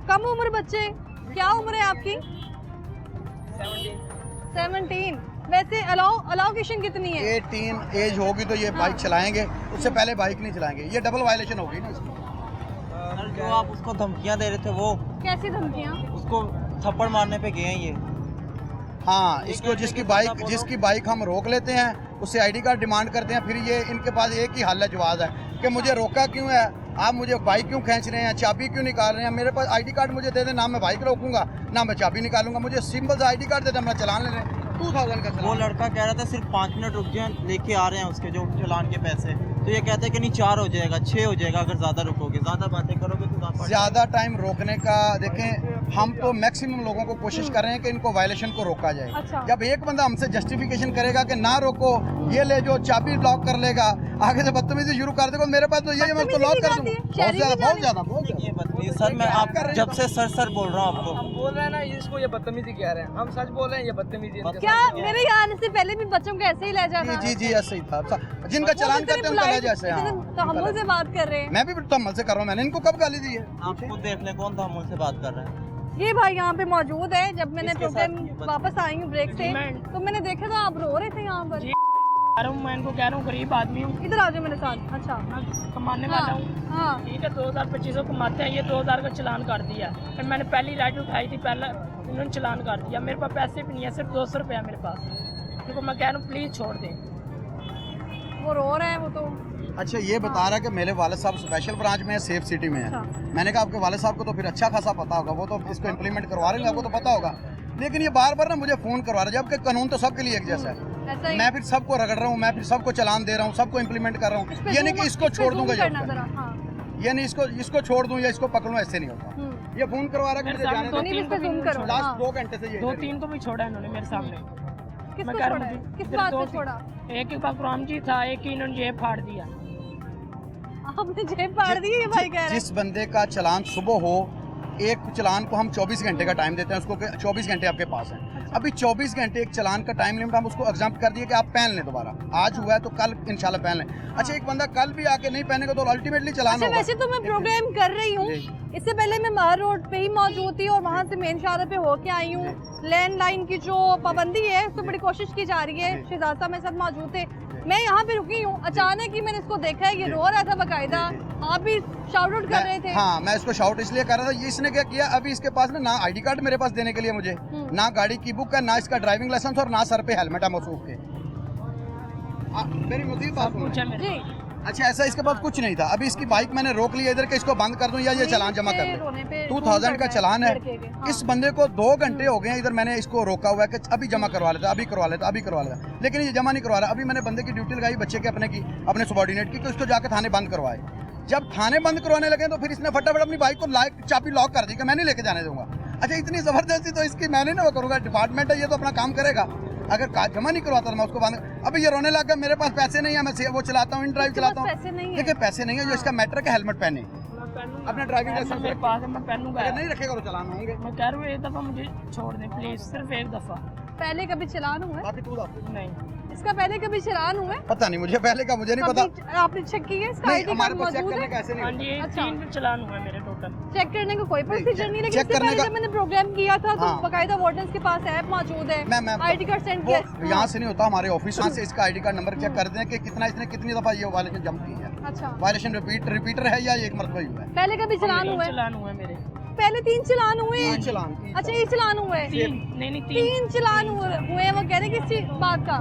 कम उम्र बच्चे, क्या उम्र है आपकी? 17। वैसे अलाउकेशन कितनी है? 18 एज होगी तो ये बाइक चलाएंगे, उससे पहले बाइक नहीं चलाएंगे, ये डबल वायलेशन होगी ना इसकी। सर जो आप उसको धमकियां दे रहे थे वो कैसी धमकियाँ? उसको थप्पड़ मारने पे गए हैं ये। हाँ, इसको जिसकी बाइक हम रोक लेते हैं उससे आईडी कार्ड डिमांड करते हैं, फिर ये इनके पास एक ही हल है, जवाब है कि मुझे रोका क्यों है, आप मुझे बाइक क्यों खींच रहे हैं, चाबी क्यों निकाल रहे हैं, मेरे पास आईडी कार्ड मुझे दे दें, ना मैं बाइक रोकूंगा ना मैं चाबी निकालूंगा, मुझे सिंपल सा आईडी कार्ड दे दें, मैं चलान ले लें। 2000 का वो चलान। लड़का कह रहा था सिर्फ 5 मिनट रुक जाए, लेके आ रहे हैं उसके जो चलान के पैसे, तो ये कहते हैं कि नहीं 4 हो जाएगा, 6 हो जाएगा अगर ज़्यादा रुकोगे, ज़्यादा बातें करोगे तो ज़्यादा टाइम रोकने का देखें, हम तो मैक्सिमम लोगों को कोशिश कर रहे हैं कि इनको वायलेशन को रोका जाए। अच्छा। जब एक बंदा हमसे जस्टिफिकेशन करेगा कि ना रोको, ये ले जो चाबी लॉक कर लेगा, आगे से बदतमीजी शुरू कर देगा, मेरे पास तो यही है, मैं उसको लॉक कर दूँ। बहुत ज़्यादा। ये बदतमीजी सर, मैं आप जब से सर बोल रहा हूँ आपको। हम बोल रहे हैं ना, इसको ये बदतमीजी कह रहे हैं, हम सच बोल रहे हैं, ये बदतमीजी है। क्या मेरे यहाँ आने से पहले भी बच्चों को ऐसे ही ले जाता? जी ऐसे ही था, जिनका चलान करते हैं उनका ले जैसे। तहम्मुल से बात कर रहे हैं। मैं भी तहम्मुल से कर रहा हूँ, मैंने इनको कब गाली दी है? आप खुद देख लें कौन तहम्मुल से बात कर रहा है। ये भाई यहाँ पे मौजूद है। जब मैंने इसके प्रोग्राम साथ ये बता- वापस आई हूँ ब्रेक से, मैं- तो मैंने देखा था आप रो रहे थे यहाँ पर। जी। मैं इनको कह रहा हूँ गरीब आदमी हूँ, इधर आ जाओ मेरे साथ। अच्छा, कमाने वाला हूँ, हाँ, ठीक है, 2000-2500 कमाते हैं, ये 2000 का चलान कर दिया। फिर मैंने पहली राइड उठाई थी, पहला उन्होंने चलान कर दिया, मेरे पास पैसे भी नहीं है, सिर्फ 200 रुपया मेरे पास। उनको मैं कह रहा हूँ प्लीज़ छोड़ दें। वो रो रहे हैं वो तो। अच्छा, ये बता रहा है कि मेरे वाले साहब स्पेशल ब्रांच में है, सेफ सिटी में है। अच्छा। मैंने कहा आपके वाले साहब को तो फिर अच्छा खासा पता होगा, वो तो इसको इम्प्लीमेंट करवा रहे हैं, आपको तो पता होगा, लेकिन ये बार बार ना मुझे फ़ोन करवा रहा है, जबकि कानून तो सबके लिए एक जैसा है। ऐसा ही। मैं फिर सबको रगड़ रहा हूँ, मैं फिर सबको चलान दे रहा हूँ, सबको इम्प्लीमेंट कर रहा इस हूँ। पे ये नहीं zoom- कि इसको इस पे छोड़ zoom दूंगा, करना जरा, हाँ। ये नहीं इसको छोड़ दूँ या इसको पकड़ूँ, ऐसे नहीं होता। हम्म। ये फ़ोन करवा रहा है कि मुझे जाने दो। नहीं, इस पे zoom करो। लास्ट हाँ। 2 घंटे से ये 2-3 को भी छोड़ा इन्होंने मेरे सामने। किसको मैं कह रहा छोड़ा है? हूँ, किस इधर बात पे 2-3 छोड़ा? एक ही कुराम जी था, एक ही इन्होंने जेब फाड़ दिया। आपने जेब फाड़ दी, ये भाई कह रहे हैं। जिस बंदे का चलान सुबह हो, एक चलान को हम 24 घंटे का टाइम देते हैं उसको कि 24 घंटे आपके पास है। अभी 24 घंटे एक चलान का टाइम लिमिट हम उसको एग्जाम्प्ट कर दिए कि आप पहन लें, दोबारा आज हुआ है तो कल इंशाल्लाह पहन लें। अच्छा, एक बंदा कल भी आके नहीं पहनेगा तो अल्टीमेटली चलान अच्छा, होगा। वैसे तो मैं प्रोग्राम कर रही हूँ, इससे पहले मैं मार रोड पे ही मौजूद थी और वहाँ से मेन शाहरा पे होके आई हूँ। लैंड लाइन की जो पाबंदी है उसको बड़ी कोशिश की जा रही है। शहजाद साहब मेरे साथ मौजूद थे, मैं यहाँ पे रुकी हूँ, अचानक ही मैंने इसको देखा है, ये रो रहा था बाकायदा, आप भी शाउट आउट कर रहे थे। हाँ, मैं इसको शाउट इसलिए कर रहा था, ये इसने क्या किया, अभी इसके पास ना आईडी कार्ड मेरे पास देने के लिए मुझे, ना गाड़ी की बुक है, ना इसका ड्राइविंग लाइसेंस और ना सर पे हेलमेट है मौसूफ के। मेरी मुझे बात सुनो। पूछा मेरे जी, अच्छा, ऐसा इसके पास कुछ नहीं था। अभी इसकी बाइक मैंने रोक ली इधर के, इसको बंद कर दूं या ये चलान जमा कर रोने पे दूं। 2000 का चलान है। लड़के के, हाँ। इस बंदे को 2 घंटे हो गए हैं, इधर मैंने इसको रोका हुआ है कि अभी जमा करवा लेता, अभी करवा लेता, अभी करवा लेता, लेकिन ये जमा नहीं करवा रहा। अभी मैंने बंदे की ड्यूटी लगाई बच्चे के अपने सबॉर्डिनेट की कि उसको जाकर थाने बंद करवाए। जब थाने बंद करवाने लगे तो फिर इसने फटाफट अपनी बाइक को चाबी लॉक कर दी कि मैं नहीं लेके जाने दूंगा। अच्छा, इतनी ज़बरदस्ती तो इसकी मैं नहीं ना वो करूँगा, डिपार्टमेंट है, ये तो अपना काम करेगा। अगर कागज जमा नहीं करवाता तो मैं उसको बंद। अभी ये रोने लगा मेरे पास पैसे नहीं है, मैं वो चलाता हूँ, इन ड्राइव चलाता हूँ। पैसे नहीं है। देखिए पैसे नहीं है, जो इसका मैटर है हेलमेट पहने, अपना ड्राइविंग लाइसेंस मेरे पास है, मैं पहनूंगा। अगर नहीं रखेगा तो चलान होंगे। मैं कह रहा हूँ एक दफ़ा मुझे छोड़ दें प्लीज़, सिर्फ एक दफ़ा। पहले कभी चलान हुआ है? बाकी तू बता। नहीं, इसका पहले कभी चलान हुआ है? पता नहीं मुझे, पहले का मुझे नहीं पता। कभी आपने चेक किया इसका नहीं आईडी हमारे कार्ड पास चेक मौजूद करने है? का ऐसे हाँ नहीं। जी, अच्छा। 3 चलान हुए मेरे टोटल। चेक करने का कोई प्रोसीजर नहीं, लेकिन चेक इससे करने पहले का- जब मैंने प्रोग्राम किया था तो हाँ। बकायदा वार्डन के पास ऐप मौजूद है, मैं आईडी कार्ड सेंड वो किया। यहाँ से नहीं होता, हमारे ऑफिस से इसका आईडी कार्ड नंबर चेक करते हैं कि कितना इसने कितनी दफा ये वायलेशन जम की है। अच्छा, वायलेशन रिपीटर है या एक मरतबा ही हुआ है? पहले कभी चलान 3 हुआ है? चलान हुए मेरे। पहले 3 चलान हुए हैं। तीन चलान। अच्छा, ये चलान हुए हैं? 3 नहीं 3 3 चलान हुए हैं। वो कह रहे हैं किस बात का?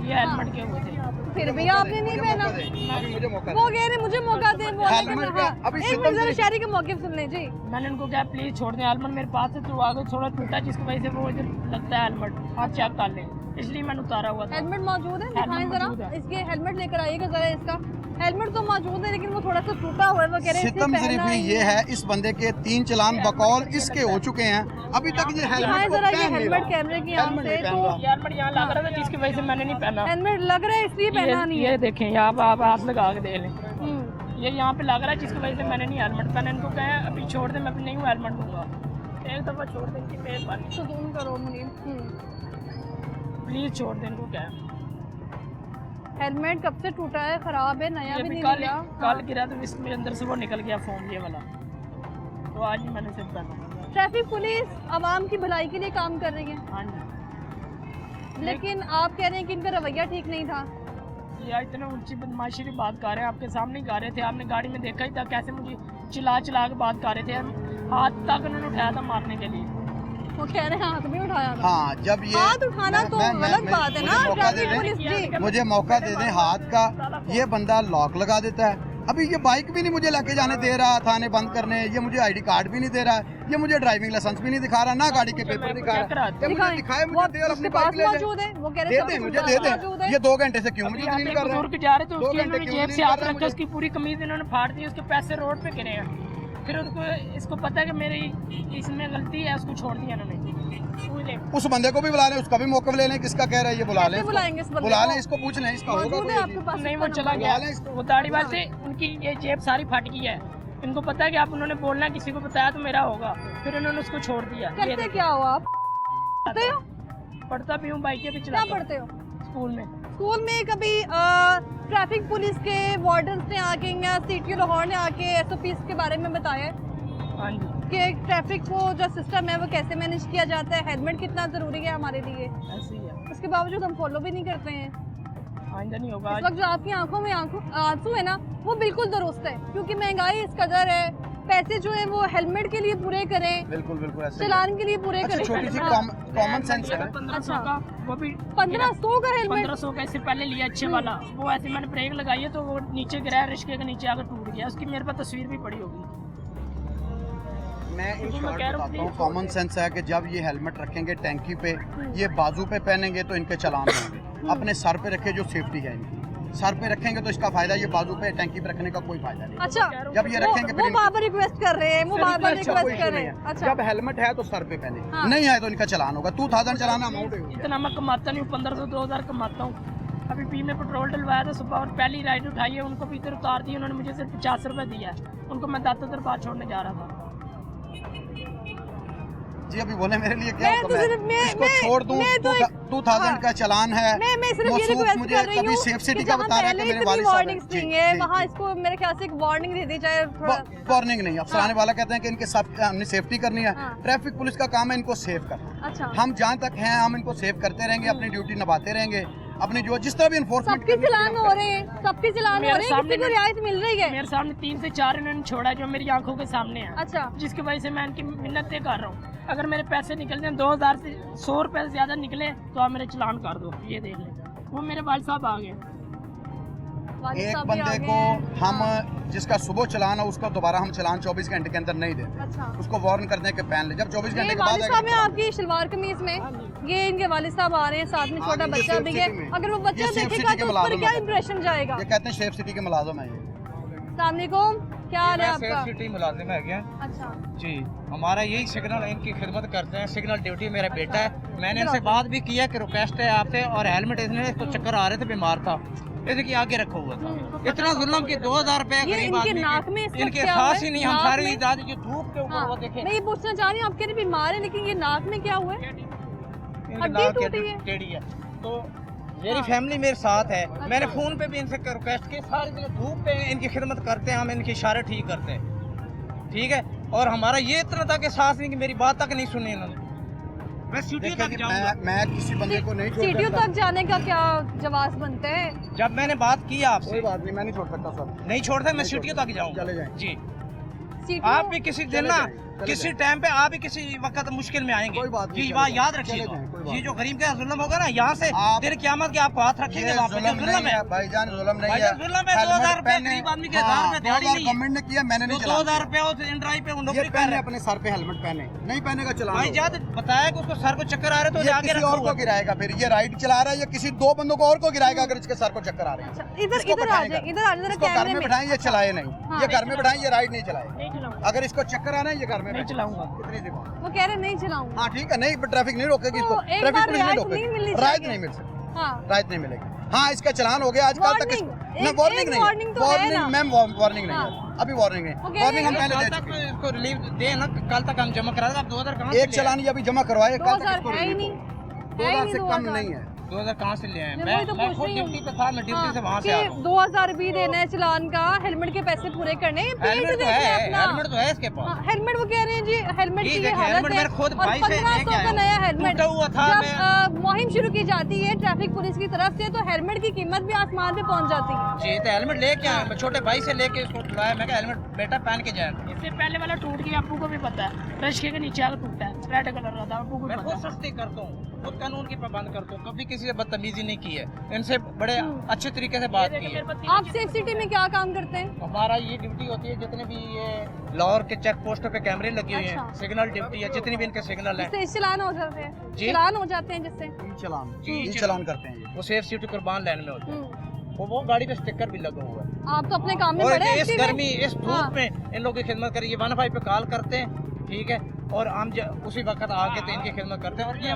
ये हेलमेट के हुए थे। फिर भी आपने नहीं पहना। अभी मुझे मौका वो दे। कह रहे मुझे मौका दे बोलने हेलमेट का। का- अभी एक सितम मिनट जरा से- शायरी के मौके सुन लें जी। मैंने उनको कहा प्लीज़ छोड़ दें हेलमेट मेरे पास से, तो आगे थोड़ा टूटा जिसकी वजह से वो इधर लगता है हेलमेट, आप चेक कर लें, इसलिए मैंने उतारा हुआ था। हेलमेट मौजूद है, दिखाएं हेलमेट जरा। मौजूद है। इसके हेलमेट लेकर आइएगा जरा। इसका हेलमेट तो मौजूद है लेकिन वो थोड़ा सा टूटा हुआ है। वो कह रहे हैं सितम इसे सिर्फ पहनना ये है, इस बंदे के 3 चलान बकौल इसके हो चुके हैं, अभी तक ये दिखाएं हेलमेट को जरा ये पहन नहीं हेलमेट रहा। कैमरे की आंख हेलमेट से। नहीं पहन तो रहा। ये हेलमेट यहाँ लग रहा था जिसकी वजह से मैंने नहीं पहना। हेलमेट लग रहा है इसलिए पहना नहीं ये है। देखें यहाँ पे, आप हाथ लगा के देख लें, हम्म। ये यहाँ पे लग रहा है जिसकी वजह से मैंने नहीं हेलमेट पहना। इनको कहा अभी छोड़ दें, मैं अभी नहीं हूँ हेलमेट दूंगा, एक दफ़ा छोड़ दें, इनकी मेहरबानी, सुकून करो मुनीर। प्लीज़ छोड़ दें इनको। क्या हेलमेट कब से टूटा है, खराब है, नया ये भी भी नहीं कल लिया। कल गिरा तो इसमें अंदर से वो निकल गया फोन ये वाला, तो आज ही मैंने सिर्फ पहना। ट्रैफिक पुलिस आवाम की भलाई के लिए काम कर रही है, हाँ जी, लेकिन आप कह रहे हैं कि इनका रवैया ठीक नहीं था। ये इतने ऊंची बदमाशी की बात कर रहे हैं, आपके सामने ही कर रहे थे, आपने गाड़ी में देखा ही था कैसे मुझे चिल्ला चिल्ला के बात कर रहे थे, हाथ तक उन्होंने उठाया था मारने के लिए। वो कह रहे हैं हाथ भी उठाया था। हाँ जब ये हाथ उठाना तो गलत बात है ना। मुझे मौका दे ट्रैफिक पुलिस दें, जी, मुझे मौका दे दें हाथ का। ये बंदा लॉक लगा देता है, अभी ये बाइक भी नहीं मुझे लेके जाने दे रहा थाने बंद करने, ये मुझे आईडी कार्ड भी नहीं दे रहा, ये मुझे ड्राइविंग लाइसेंस भी नहीं दिखा रहा, ना गाड़ी के पेपर दिखा रहा। जब मुझे दिखाएं। दिखाए वो मुझे दे और अपनी उसके पास बाइक ले जाए। मौजूद है। वो कह रहे दे सब दे कुछ मुझे उसके दे पास मौजूद दे। है। ये 2 घंटे से क्यों मुझे यहाँ दलील पे कर रहे बुजुर्ग हैं? जा रहे थे, 2 उसकी घंटे इन्होंने क्यों जेब दलील से कर हाथ रहे हैं रखा, मुझे? उसकी पूरी कमीज इन्होंने फाड़ दी, उसके पैसे रोड पे गिरे हैं। फिर उसको इसको पता है कि मेरी इसमें गलती है, उसको छोड़ दिया इन्होंने। उस बंदे को भी बुला लें, उसका भी मौका ले लें, किसका कह रहा है ये बुला लें, कैसे बुलाएंगे इस बंदे बुला को? लें, इसको पूछ लें, इसका होगा मौजूद है आपके पास? नहीं, वो चला बुला लें गया, इसको। वो दाढ़ी वाले थे, उनकी ये जेब सारी फट गई है। इनको पता है कि आप उन्होंने बोलना, किसी को बताया तो मेरा होगा, फिर उन्होंने उसको छोड़ दिया। ये करते देखो, क्या हो आप? पढ़ते हो? पढ़ता भी हूँ, बाइकें भी क्या चलाता हूँ पढ़ते हो? स्कूल में। स्कूल में कभी ट्रैफिक पुलिस के वार्डन्स ने आके या सीटीओ लाहौर ने आके एसओपीज के बारे में बताया है हाँ जी, कि ट्रैफिक को जो सिस्टम है वो कैसे मैनेज किया जाता है, हेलमेट कितना ज़रूरी है हमारे लिए, ऐसे ही है, उसके बावजूद हम फॉलो भी नहीं करते हैं। आइंदा नहीं होगा। इस वक्त जो आपकी आंखों में आंसू है ना, वो बिल्कुल दुरुस्त है, क्योंकि महंगाई इस कदर है। पैसे जो है वो हेलमेट के लिए पूरे करें, बिल्कुल बिल्कुल ऐसे ही। चलान के लिए पूरे अच्छा करें। छोटी सी हाँ। कॉमन सेंस है। 1500 का, वो भी 1500 का हेलमेट। 1500 का इससे पहले लिया अच्छे वाला, वो ऐसे मैंने ब्रेक लगाई है तो वो नीचे गिरा, रिश्के के नीचे आकर टूट गया, उसकी मेरे पास तस्वीर भी पड़ी होगी। मैं इन मैं शॉर्ट कह रहा हूँ, बताता हूँ, please कॉमन सेंस है कि जब ये हेलमेट रखेंगे टैंकी पे, ये बाजू पे पहनेंगे तो इनके चलान होंगे। अपने सर पे रखे जो सेफ्टी है इनकी, सर पे रखेंगे तो इसका फायदा, ये बाजू पे टैंकी पे रखने का कोई फायदा नहीं। अच्छा, जब ये रखेंगे वो बार बार रिक्वेस्ट कर रहे हैं, वो बार बार अच्छा, कोई रिक्वेस्ट कर issue रहे नहीं हैं। है। अच्छा, जब हेलमेट है तो सर पे पहने, हाँ। नहीं है तो इनका चलान होगा। 2000 चलाना अमाउंट है। इतना मैं कमाता नहीं हूँ, 1500-2000 कमाता हूँ। अभी पी में पेट्रोल डलवाया था सुबह, और पहली राइड उठाई है, उनको भी इधर उतार दी उन्होंने, मुझे सिर्फ 50 रुपये दिया है। उनको मैं दातातर बात छोड़ने जा रहा था। जी अभी बोले मेरे लिए क्या मैं हुक्म तो है? सिर्फ इसको छोड़ दूं? 2000 का चलान है। मैं सिर्फ ये मौसूफ रिक्वेस्ट मुझे कर रही कभी हूँ सेफ कि सिटी का जहाँ बता रहा है कि पहले मेरे इतनी वालिद साहब वार्निंग्स हैं। जी, दी है, जी, वहाँ जी। इसको मेरे ख्याल से एक वार्निंग दे दी जाए थोड़ा। वार्निंग नहीं, अफसराने वाला कहते हैं कि इनके साथ हमने सेफ्टी करनी है। हाँ। ट्रैफिक पुलिस का काम है इनको सेव करना। अच्छा, हम जहाँ तक हैं हम इनको सेव करते रहेंगे, अपनी ड्यूटी निभाते रहेंगे, अपनी जो जिस तरह भी इन्फोर्समेंट सबके चलान हो रहे हैं, सबके चलान हो मेरे रहे हैं, किसी को सामने- रियायत मिल रही है? मेरे सामने 3 से 4 इन्होंने छोड़ा जो मेरी आंखों के सामने है, अच्छा, जिसकी वजह से मैं इनकी मिन्नतें कर रहा हूँ। अगर मेरे पैसे निकल जाए 2000 से 100 रुपये से ज़्यादा निकले तो आप मेरे चलान कर दो, ये देख लें। वो मेरे वालिद साहब आ गए। वालिद एक साहब भी बंदे आगे को हैं। हम जिसका सुबह चलान है उसका दोबारा हम चलान 24 घंटे के अंदर नहीं देते, अच्छा, उसको वार्न करने के पहन ले। जब 24 ये घंटे के बाद वालिद साहब हैं आएगा आपकी शलवार कमीज में, ये इनके वालिद साहब आ रहे हैं, साथ में हाँ, छोटा ये बच्चा सेफ भी सिटी है। में। अगर वो बच्चा ये सेफ देखेगा सिटी के तो उस पर मुलाजिम क्या है। इंप्रेशन जाएगा? ये कहते हैं शेफ सिटी के मुलाजिम है ये। अस्सलाम वालेकुम, क्या हाल है आपका? सिटी मुलाजिम है क्या अच्छा, जी, हमारा यही सिग्नल इनकी खिदमत करते हैं, सिग्नल ड्यूटी मेरा बेटा है। मैंने इनसे बात भी किया कि रिक्वेस्ट है आपसे, और हेलमेट इसने इसको चक्कर आ रहे थे, बीमार था, इसके आगे रखा हुआ था। इतना जुल्म कि 2000 रुपए ये गरीब इनके आदमी नाक में इस वक्त इनके क्या सांस हुआ ही है? नहीं, हम नाक सारे में? दादी जो धूप के ऊपर हाँ, वो देखे मैं ये पूछना चाह रही हूँ, आप कह रहे बीमार है, लेकिन ये नाक में क्या हुआ है? इनके हड्डी नाक टूटी है? टेढ़ी है। तो मेरी फैमिली मेरे साथ है, मैंने फोन पे भी इनसे रिक्वेस्ट की, सारे दिन धूप पे इनकी खिदमत करते हैं, हम इनके इशारे ठीक करते हैं, ठीक है। और हमारा ये इतना था कि सास नहीं, कि मेरी बात तक नहीं सुनी इन्होंने। मैं सिटी देखिए तक जी, जाऊंगा। मैं किसी बंदे को नहीं छोड़ सीटीओ सकता। तक जाने का क्या जवाब बनते हैं? जब मैंने बात की कोई आपसे, बात नहीं, मैं नहीं छोड़ सकता सर। नहीं छोड़ते, मैं नहीं सिटी छोड़ता। तक जाऊंगा। चले जाएं। जी, सीटीओ आप भी किसी दिन ना, चले किसी जाएं। टाइम पे आप भी किसी वक्त मुश्किल में आएंगे। कोई बात नहीं, ये चले बात जाएं। याद चले रखिएगा। जाएं, कोई बात ये जो गरीब का जुल्म होगा ना, यहाँ से आप- दिन क़यामत के आपको हाथ ये रखेंगे वहाँ पे, जुल्म जो जुल्म नहीं है। है भाईजान, जुल्म नहीं है। भाईजान, जुल्म है, हेलमेट 2000 रुपए पहने- गरीब आदमी के हाँ, 1000 रुपए दिहाड़ी 2000 नहीं है। गवर्नमेंट ने किया, मैंने नहीं जो चलाया। 2000 रुपए उस इन ड्राइव पे वो ये नौकरी कर पहने रहे हैं। अपने सर पे हेलमेट पहने, नहीं पहने का चलान भाई लो। जाद बताया कि उसको सर को चक्कर आ रहे तो ये आगे किसी रखा और हुआ को गिराएगा, फिर ये राइड चला रहा है, ये किसी दो बंदों को और को गिराएगा अगर इसके सर को चक्कर आ रहे हैं। अच्छा, इधर इसको इधर आ बैठाएं जाए, घर। इधर आ जाए जरा इसको घर कैमरे में में। बैठाएं, ये चलाए नहीं, हाँ, ये घर में बैठाएं, ये राइड नहीं चलाए। नहीं चलाऊंगा, अगर इसको चक्कर आ रहा है, ये घर में नहीं बैठे। चलाऊंगा। कितनी सी बात। वो कह रहे नहीं चलाऊंगा। हाँ ठीक है, नहीं ट्रैफिक नहीं रोकेगी इसको, तो एक ट्रैफिक बार पुलिस नहीं रियायत नहीं मिलनी रोकेगी, राइड चाहिए। नहीं मिल सकती, हाँ, राइड नहीं मिलेगी। हाँ, इसका चलान हो गया आजकल तक। Warning, ना एक- वार्निंग एक नहीं, warning तो है ना। मैम वार्निंग नहीं हाँ। है, अभी वार्निंग नहीं, वो कह रहे वार्निंग हम हैं पहले कल दे तक चुके हैं। इसको रिलीव दे ना, कल तक हम जमा करा दें। आप 2000 कहाँ से एक ले चलान ये अभी जमा करवाए, कल तक 2000 इसको है ही रिलीव नहीं, हो। है ही 2000 नहीं से कम 2000 नहीं है। 2000 कहाँ से ले आए? मैं वही तो मैं पूछ खुद रही हूँ। ड्यूटी पे था, मैं ड्यूटी से वहाँ से आ रहा हूँ। 2000 भी देना है चलान का, हेलमेट के पैसे पूरे करने हैं, पेट हेलमेट तो देखना है, अपना। हेलमेट तो है इसके पास। हाँ, हेलमेट वो कह रहे हैं जी, हेलमेट की ठीक ये है, हालत हेलमेट है। मेरे खुद और भाई से 1500 लेके आया का हूँ। नया हेलमेट टूटा हुआ था, जब मुहिम शुरू की जाती है ट्रैफिक पुलिस की तरफ से, तो हेलमेट की कीमत भी आसमान पे पहुंच जाती है। जी, तो हेलमेट लेके आया, मैं छोटे भाई से लेके इसको छुड़ाया, मैं कहा हेलमेट बेटा पहन के जाए। इससे पहले वाला टूट गया, आपको को भी पता है, रश्के के नीचे आगे टूटा है, रेड कलर का था, आपको को भी मैं पता खुद है। सस्ती करता हूँ, खुद कानून की पाबंद करता हूँ, कभी किसी से बदतमीजी नहीं की है, इनसे बड़े अच्छे तरीके से बात ये की देखिए, है। मेरे पास तीनों आप चीज़ें- सेफ सिटी में क्या काम करते हैं? हमारा ये ड्यूटी होती है, जितने भी ये लाहौर के चेक पोस्टों पे कैमरे लगे हुए हैं, अच्छा। सिग्नल ड्यूटी है, जितने भी इनके सिग्नल हैं, जिससे चलान हो जाते हैं, जी। चलान हो जाते हैं जिससे। ई चलान, जी, ई चलान करते हैं ये। वो सेफ सिटी कुर्बान लाइन में होते हैं। हम्म, वो गाड़ी पे स्टिकर भी लगा हुआ है। आप तो अपने काम में और बड़े इस active हैं। गर्मी, इस हाँ। धूप में इन लोगों की खिदमत करिए, 15 पे कॉल करते हैं, ठीक है, और हम उसी वक्त आके तो इनकी खिदमत करते हैं। और ये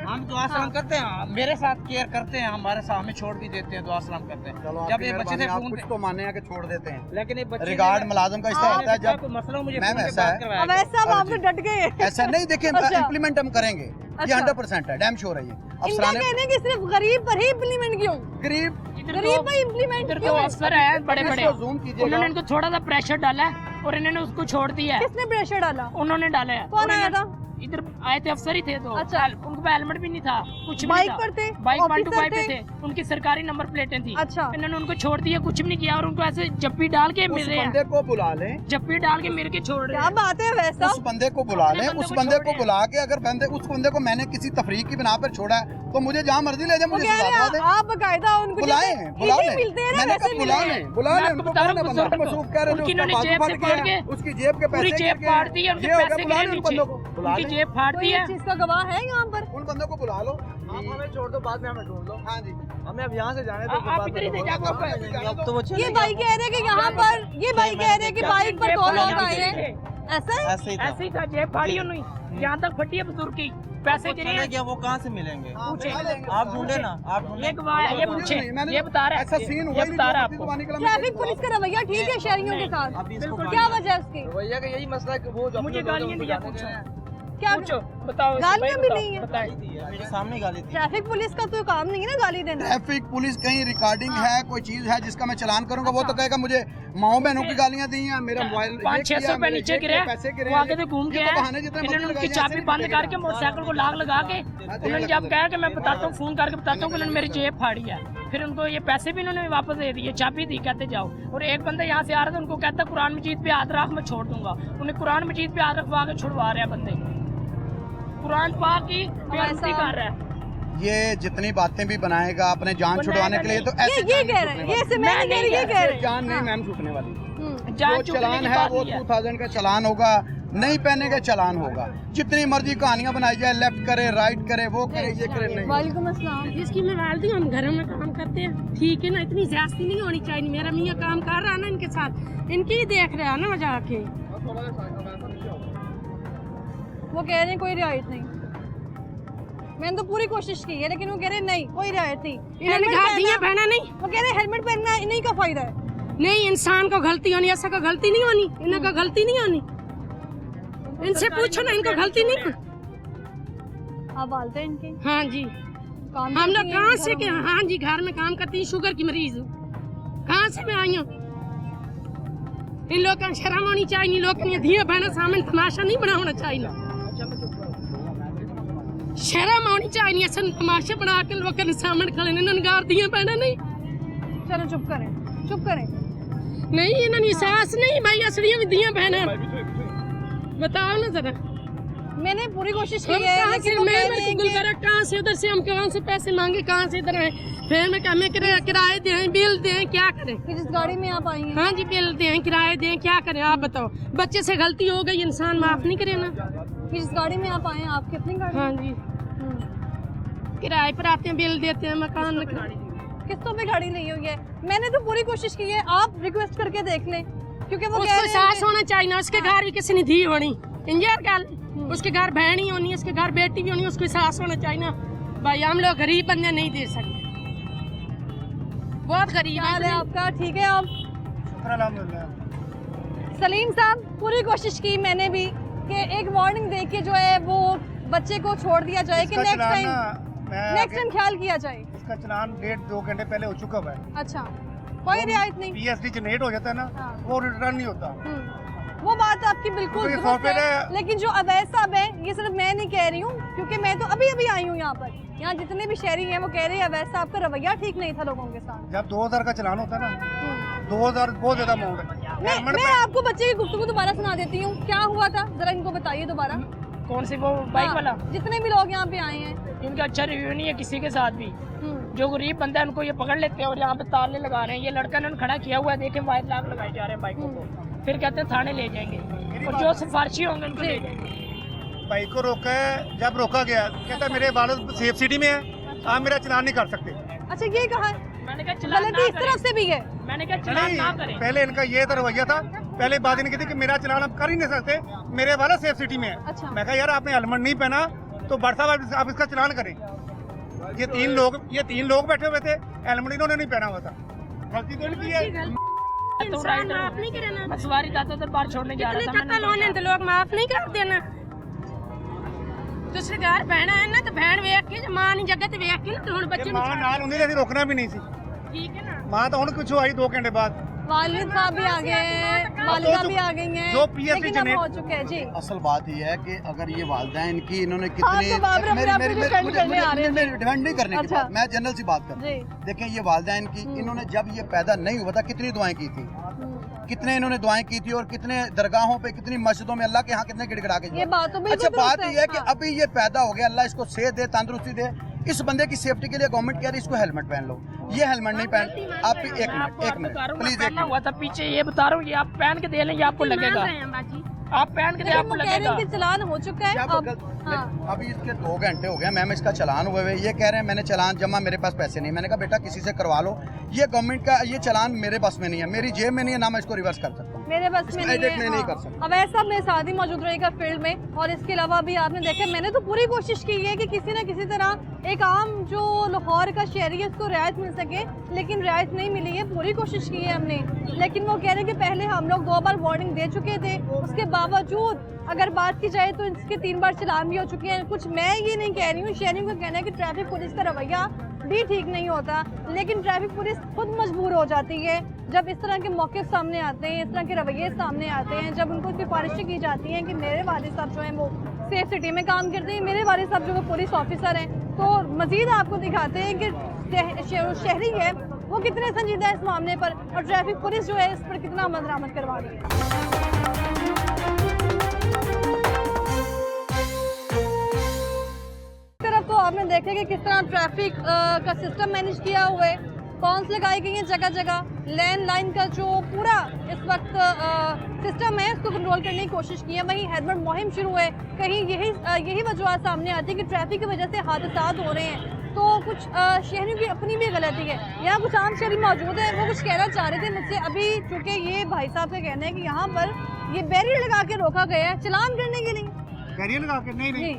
हम दुआ सलाम करते हैं, मेरे साथ केयर करते हैं, हमारे साथ हमें छोड़ भी देते हैं, दुआ सलाम करते हैं। चलो, जब आपकी ये बच्चे से मेहरबानी, आप फोन कुछ तो माने हैं कि छोड़ देते हैं। लेकिन ये बच्चे रिगार्ड मुलाजिम का इसका होता है जब कोई मसला हो, मुझे मैम फोन पे ऐसा बात है। करवाया अब करो। ऐसा अब आप तो डट गए। ऐसा नहीं, देखिए अच्छा। इम्प्लीमेंट हम करेंगे, ये अच्छा। 100% है, डैम श्योर है ये। इनका अफसराने कहना है कि सिर्फ गरीब पर ही इम्प्लीमेंट क्यों, गरीब इधर गरीब तो- पर इम्प्लीमेंट इधर क्यों तो है? अफसर है बड़े बड़े, इसको जूम कीजिएगा। उन्होंने इनको थोड़ा सा प्रेशर डाला है और इन्होंने उसको छोड़ दिया है, किसने प्रेशर डाला? उन्होंने डाला है। कौन आया था? इधर आए थे, अफसर ही थे, तो अच्छा। उनको हेलमेट भी नहीं था, कुछ भी बाइक नहीं था। पर थे? बाइक ऑफिसर 125 पे थे? थे, उनकी सरकारी नंबर प्लेटें थी। अच्छा। इन्होंने उनको छोड़ दिया, कुछ भी नहीं किया, और उनको ऐसे जप्पी डाल के उस मिल रहे बंदे हैं, को बुला लें, जप्पी डाल के मिल के छोड़ रहे क्या हैं। बात है वैसा? उस बंदे को बुला अपने लें, बंदे उस को बंदे छोड़ को दिया। बुला के अगर उस बंदे को मैंने किसी तफरीक की बिना पर छोड़ा है तो मुझे जहाँ मर्जी ले जाए, वो मुझे कह सजा रहे दवा दे। हैं आप बकायदा उनको बुलाएं, जैसे बुला इसी लें। मिलते हैं ना मैंने वैसे कहा बुला मिले लें, हैं। बुला मैं लें, आपको उनको बता रहा कौन है हूँ, बंदा? बुजुर्ग मसूफ कह रहे हैं, उनकी उसका इन्होंने बाजू जेब फट से गया फाड़ है, के- उसकी जेब के पूरी पैसे जेब गिर गए फाड़ दी है, हैं। उनके ये हो गया, पैसे बुला गिरे लें उन नीचे, बंदों को, बुला उनकी लें। जेब फाड़ कोई दी ये है। चीज का गवाह है यहाँ पर? उन बंदों को बुला लो, आप हमें छोड़ दो, बाद में हमें ढूंढ लो। हाँ जी, हमें अब यहाँ से जाने आप इधर ही थे, जाको आप- अब तो वो ये चले भाई कह रहे हैं कि यहाँ पर, ये भाई कह रहे हैं कि बाइक पर जेब दो लोग फाड़ी आए थे। हैं, ऐसा है? ऐसे ही था। ऐसे ही था, जेब फाड़ी उन्होंने, यहाँ तक फटी है बुजुर्ग की, पैसे वो गिरे चले हैं। गया, वो कहाँ से मिलेंगे? पूछे। आप ढूंढे ना, आप ढूंढे। ये गवाह है, ये पूछे, ये बता रहा है, ऐसा सीन हुआ ये ही बता रहा है नहीं, आपको। ट्रैफिक पुलिस का रवैया ठीक है शहरियों के साथ, अभी इसको क्या वजह है उसकी? भैया का यही मसला है कि वो जो मुझे गालियाँ दिया, पूछो क्या पूछो, बताओ, गालियाँ भी नहीं है? बताए। मेरे सामने गाली थी। ट्रैफिक पुलिस का तो काम नहीं है ना गाली देना। ट्रैफिक पुलिस कहीं रिकॉर्डिंग है, कोई चीज है जिसका मैं चलान करूंगा, वो तो कहेगा मुझे माओ बहनों की गालियां दी हैं, मेरा मोबाइल 500-600 रुपए नीचे गिरे, पैसे गिरे, वो आगे से घूम के ये तो आए, बहाने जितने इन्होंने मर्जी उनकी लगाइए, चाबी ऐसे बंद नहीं करके लगेगा। मोटरसाइकिल को लाग लगा के, उन्होंने जब कहा कि मैं बताता हूँ, फोन करके बताता हूँ कि उन्होंने मेरी जेब फाड़ी है, फिर उनको ये पैसे भी इन्होंने वापस दे दिए, चाबी दी, कहते जाओ। और एक बंदा यहाँ से आ रहा था, उनको कहता कुरान मजीद पे हाथ रख, मैं छोड़ दूंगा, उन्हें कुरान मजीद पे हाथ रखवा के छुड़वा रहे हैं बंदे, कुरान पाक की बेइज्जती कर रहा है। ये जितनी बातें भी बनाएगा अपने जान छुड़वाने के लिए, तो ऐसे ये कह रहे हैं, ये से मैं नहीं कह रही, ये कह रहे हैं। जान नहीं मैम छूटने वाली। जान जो चुकने चलान की है बात वो नहीं है। 2000 का चलान होगा, नहीं पहनेगा चालान होगा। जितनी मर्जी कहानियां बनाई जाए, लेफ्ट करे, राइट करे, वो करे, ये करे, नहीं। वालेकुम अस्सलाम। इसकी मैं वालदी हूँ, हम घरों में काम करते हैं, ठीक है ना, इतनी ज्यादती नहीं होनी चाहिए। मेरा मियाँ काम कर रहा है ना इनके साथ, इनकी ही देख रहा है ना जाके। वो कह रहे हैं कोई रियायत नहीं। मैंने तो पूरी कोशिश की है, लेकिन वो कह रहे हैं नहीं, कोई रियायत नहीं। इन्होंने कहा दिया बहना नहीं, वो कह रहे हैं हेलमेट पहनना इन्हीं का फायदा है। नहीं, इंसान को गलती होनी, ऐसा को गलती नहीं होनी, इनको गलती नहीं होनी। इनसे पूछो ना, इनको गलती नहीं होनी। आप वालते हैं इनके हाँ जी, काम हम लोग करती हैं कहाँ से घरों के? में? हाँ जी, घर में काम करती हूँ, शुगर की मरीज हूँ। कहाँ से मैं आई हूँ? इन लोग का शर्म होनी चाहिए, इन लोग के दिए बहना सामने तमाशा नहीं बना होना चाहिए। शर्म होनी चाहिए, ऐसा तमाशा बना के लोग के सामने खड़े ने गार दिए बहना नहीं। चलो चुप करें, चुप करें। नहीं, इन्होंने सास नहीं भाई, असलियत में दिए बहना। बताओ ना जरा, मैंने पूरी कोशिश की हम है, कहाँ से, लेकिन वो मैं कह मेरे रहे को हैं गुलबर्गा कहाँ से, उधर से हम कहाँ से पैसे मांगे, कहाँ से इधर आए, फिर मैं हमें किराए दें, बिल दें, क्या करें? कि जिस गाड़ी में आप आई हैं, हाँ जी, बिल दें, किराए दें, क्या करें आप बताओ? बच्चे से गलती हो गई, इंसान माफ नहीं करे ना। कि जिस गाड़ी में आप आए हैं, आपकी अपनी गाड़ी हाँ है? जी, हम्म। किराए पर आते हैं, बिल देते हैं, मकान किस्तों पे गाड़ी ली हुई है। मैंने तो पूरी कोशिश की है, आप रिक्वेस्ट करके देख लें, क्योंकि वो कह उसको रहे सास हैं होना चाहिए ना, उसके घर भी किसी ने दी होनी, इंजर गल, उसके घर बहन ही होनी, उसके घर बेटी भी होनी, उसको सास होना चाहिए ना। भाई हम लोग गरीब बंदे नहीं दे सकते, बहुत गरीब क्या हाल है है। आपका? ठीक है आप? सलीम साहब, पूरी कोशिश की मैंने भी कि एक वार्निंग दे के जो है वो बच्चे को छोड़ दिया जाए, कि नेक्स्ट टाइम ख्याल किया जाए। इसका चलान 1.5-2 घंटे पहले हो चुका हुआ है। अच्छा, कोई रियायत नहीं। पीएसडी जनरेट हो जाता है ना, हाँ। वो रिटर्न नहीं होता। वो बात आपकी बिल्कुल क्योंकि दुरुस्त सॉफ्टवेयर है, है। लेकिन जो अवैध साहब है, ये सिर्फ मैं नहीं कह रही हूँ, क्योंकि मैं तो अभी अभी आई हूँ यहाँ पर। यहाँ जितने भी शहरी हैं वो कह रहे हैं अवैध साहब का रवैया ठीक नहीं था लोगों के साथ। जब 2000 का चलान होता है ना, 2000 बहुत ज्यादा अमाउंट है। मैं आपको बच्चे की गुफ्तगू दोबारा सुना देती हूँ, क्या हुआ था जरा इनको बताइए दोबारा। कौन सी वो बाइक हाँ, वाला? जितने भी लोग यहाँ पे आए हैं, इनका अच्छा रिव्यू नहीं है किसी के साथ भी। जो गरीब बंदा है उनको ये पकड़ लेते हैं और यहाँ पे ताले लगा रहे हैं। ये लड़का ने खड़ा किया हुआ है, देखे वाइट लाख लगाए जा रहे हैं बाइकों को, फिर कहते हैं थाने ले जाएंगे, और जो सिफारशी होंगे उनको ले जाएंगे। बाइक को रोका है, जब रोका गया कहता मेरे वालिद सेफ सिटी में है, आप मेरा चलान नहीं कर सकते। अच्छा ये कहा है? मैंने कहा चलान गलती ना इस तरफ करें, से भी है। मैंने कहा चलान ना नहीं, करें। पहले इनका ये रवैया था। पहले बात इनकी थी कि मेरा चलान आप कर ही नहीं सकते, मेरे वाला सेफ सिटी में है। अच्छा। मैं कहा यार आपने हेलमेट नहीं पहना तो बट साहब आप इसका चलान करें। ये तीन लोग बैठे हुए थे, हेलमेट इन्होंने नहीं पहना हुआ था। गलती तो इनकी है। तो इंसान माफ नहीं करे ना। मैं सवारी दादा तो बाहर छोड़ने जा इतने रहा था। कत्ल होने तो लोग माफ नहीं कर देना। दूसरे घर बहना है ना, तो बहन वेख के मां नहीं जगह ते वेख के ना, तो हुण बच्चे मां नाल हुंदी ते रोकना भी नहीं सी। ठीक है ना। मां तो हुण पिछों आई 2 घंटे बाद। वालिद साहब भी आ गए हैं, वालिदा भी आ गई हैं, जो PSC लेकिन अब जनरेट- हो चुके हैं जी। असल बात यह है कि अगर ये वालदैन इनकी इन्होंने आप कितनी तो बाबर अपने आप को डिफेंड करने आ रहे हैं। डिफेंड नहीं करने की अच्छा। बात, मैं जनरल सी बात कर जी। देखें, ये वालदैन की इन्होंने जब ये पैदा नहीं हुआ था कितनी दुआएं की थी, कितने इन्होंने दुआएं की थी, और कितने दरगाहों पे, कितनी मस्जिदों में अल्लाह के यहाँ कितने गिड़गिड़ा के ये बात तो बिल्कुल अच्छा बात दुरुस्त यह है कि हाँ। अभी ये पैदा हो गया, अल्लाह इसको सेहत दे, तंदुरुस्ती दे। इस बंदे की सेफ्टी के लिए गवर्नमेंट कह रही है इसको हेलमेट पहन लो, ये हेलमेट नहीं पहन। आप एक मिनट प्लीज, एक हुआ था पीछे, ये बता रहा हूँ, ये आप पहन के दे लेंगे, आपको लगेगा। आप पहन के दे, लेकिन आपको वो कह रहे लगेगा। हैं कि चलान हो चुका है जब अब। अगर- हाँ। अभी इसके 2 घंटे हो गए मैम, इसका चलान हुए हुए, ये कह रहे हैं मैंने चलान जमा, मेरे पास पैसे नहीं। मैंने कहा बेटा किसी से करवा लो, ये गवर्नमेंट का ये चलान मेरे बस में नहीं है, मेरी जेब में नहीं है, ना मैं इसको रिवर्स कर सकता हूँ। मेरे बस में इसको नहीं edit है। मैं नहीं हाँ। कर सकता। अब ऐसा मेरे साथ ही मौजूद रहेगा फील्ड में, और इसके अलावा भी आपने देखा मैंने तो पूरी कोशिश की है कि किसी न किसी तरह एक आम जो लाहौर का शहरी है उसको रियायत मिल सके, लेकिन रियायत नहीं मिली है। पूरी कोशिश की है हमने, लेकिन वो कह रहे हैं कि पहले हम लोग 2 बार वार्निंग दे चुके थे, उसके बावजूद अगर बात की जाए तो इसके 3 बार चलान भी हो चुके हैं। कुछ मैं ये नहीं कह रही हूँ, शहरियों का कहना है कि ट्रैफिक पुलिस का रवैया भी ठीक नहीं होता, लेकिन ट्रैफिक पुलिस खुद मजबूर हो जाती है जब इस तरह के मौके सामने आते हैं, इस तरह के रवैये सामने आते हैं, जब उनको सिफारिशें की जाती हैं कि मेरे वालिद साहब जो हैं वो सेफ सिटी में काम करते हैं, मेरे वालिद साहब जो है पुलिस ऑफिसर हैं, तो मजीद आपको दिखाते हैं कि शहरी है वो कितने संजीदा है इस मामले पर, और ट्रैफिक पुलिस जो है इस पर कितना अमल दरामद करवा रही है। तरफ तो आपने देखा कि किस तरह ट्रैफिक का सिस्टम मैनेज किया हुआ है, कौन से लगाई गई हैं जगह जगह, लैंडलाइन का जो पूरा इस वक्त सिस्टम है उसको कंट्रोल करने की कोशिश की है। वहीं हेलमेट मुहिम शुरू है, कहीं यही वजह सामने आती है कि ट्रैफिक की वजह से हादसा हो रहे हैं। तो कुछ शहरियों की अपनी भी गलती है। यहाँ कुछ आम शहरी मौजूद हैं, वो कुछ कहना चाह रहे थे मुझसे अभी, चूँकि ये भाई साहब का कहना है कि यहाँ पर ये बैरियर लगा के रोका गया है चलान करने के लिए। बैरियर लगा के नहीं जी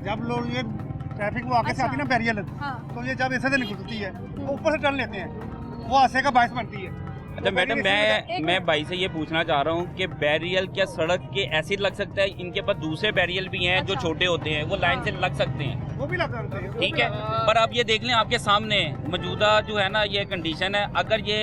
जब लोग ये ट्रैफिक वो आगे से आती है ना बैरियर हाँ। तो ये जब ऐसे से निकलती है वो ऊपर से टर्न लेते हैं, वो हादसे का बायस बनती है। अच्छा मैडम, मैं भाई से ये पूछना चाह रहा हूँ कि बैरियल क्या सड़क के ऐसे लग सकता है? इनके पास दूसरे बैरियल भी हैं जो छोटे होते हैं, वो लाइन से लग सकते हैं, वो भी लग सकते हैं। ठीक है। पर अब ये देख लें आपके सामने मौजूदा जो है ना ये कंडीशन है, अगर ये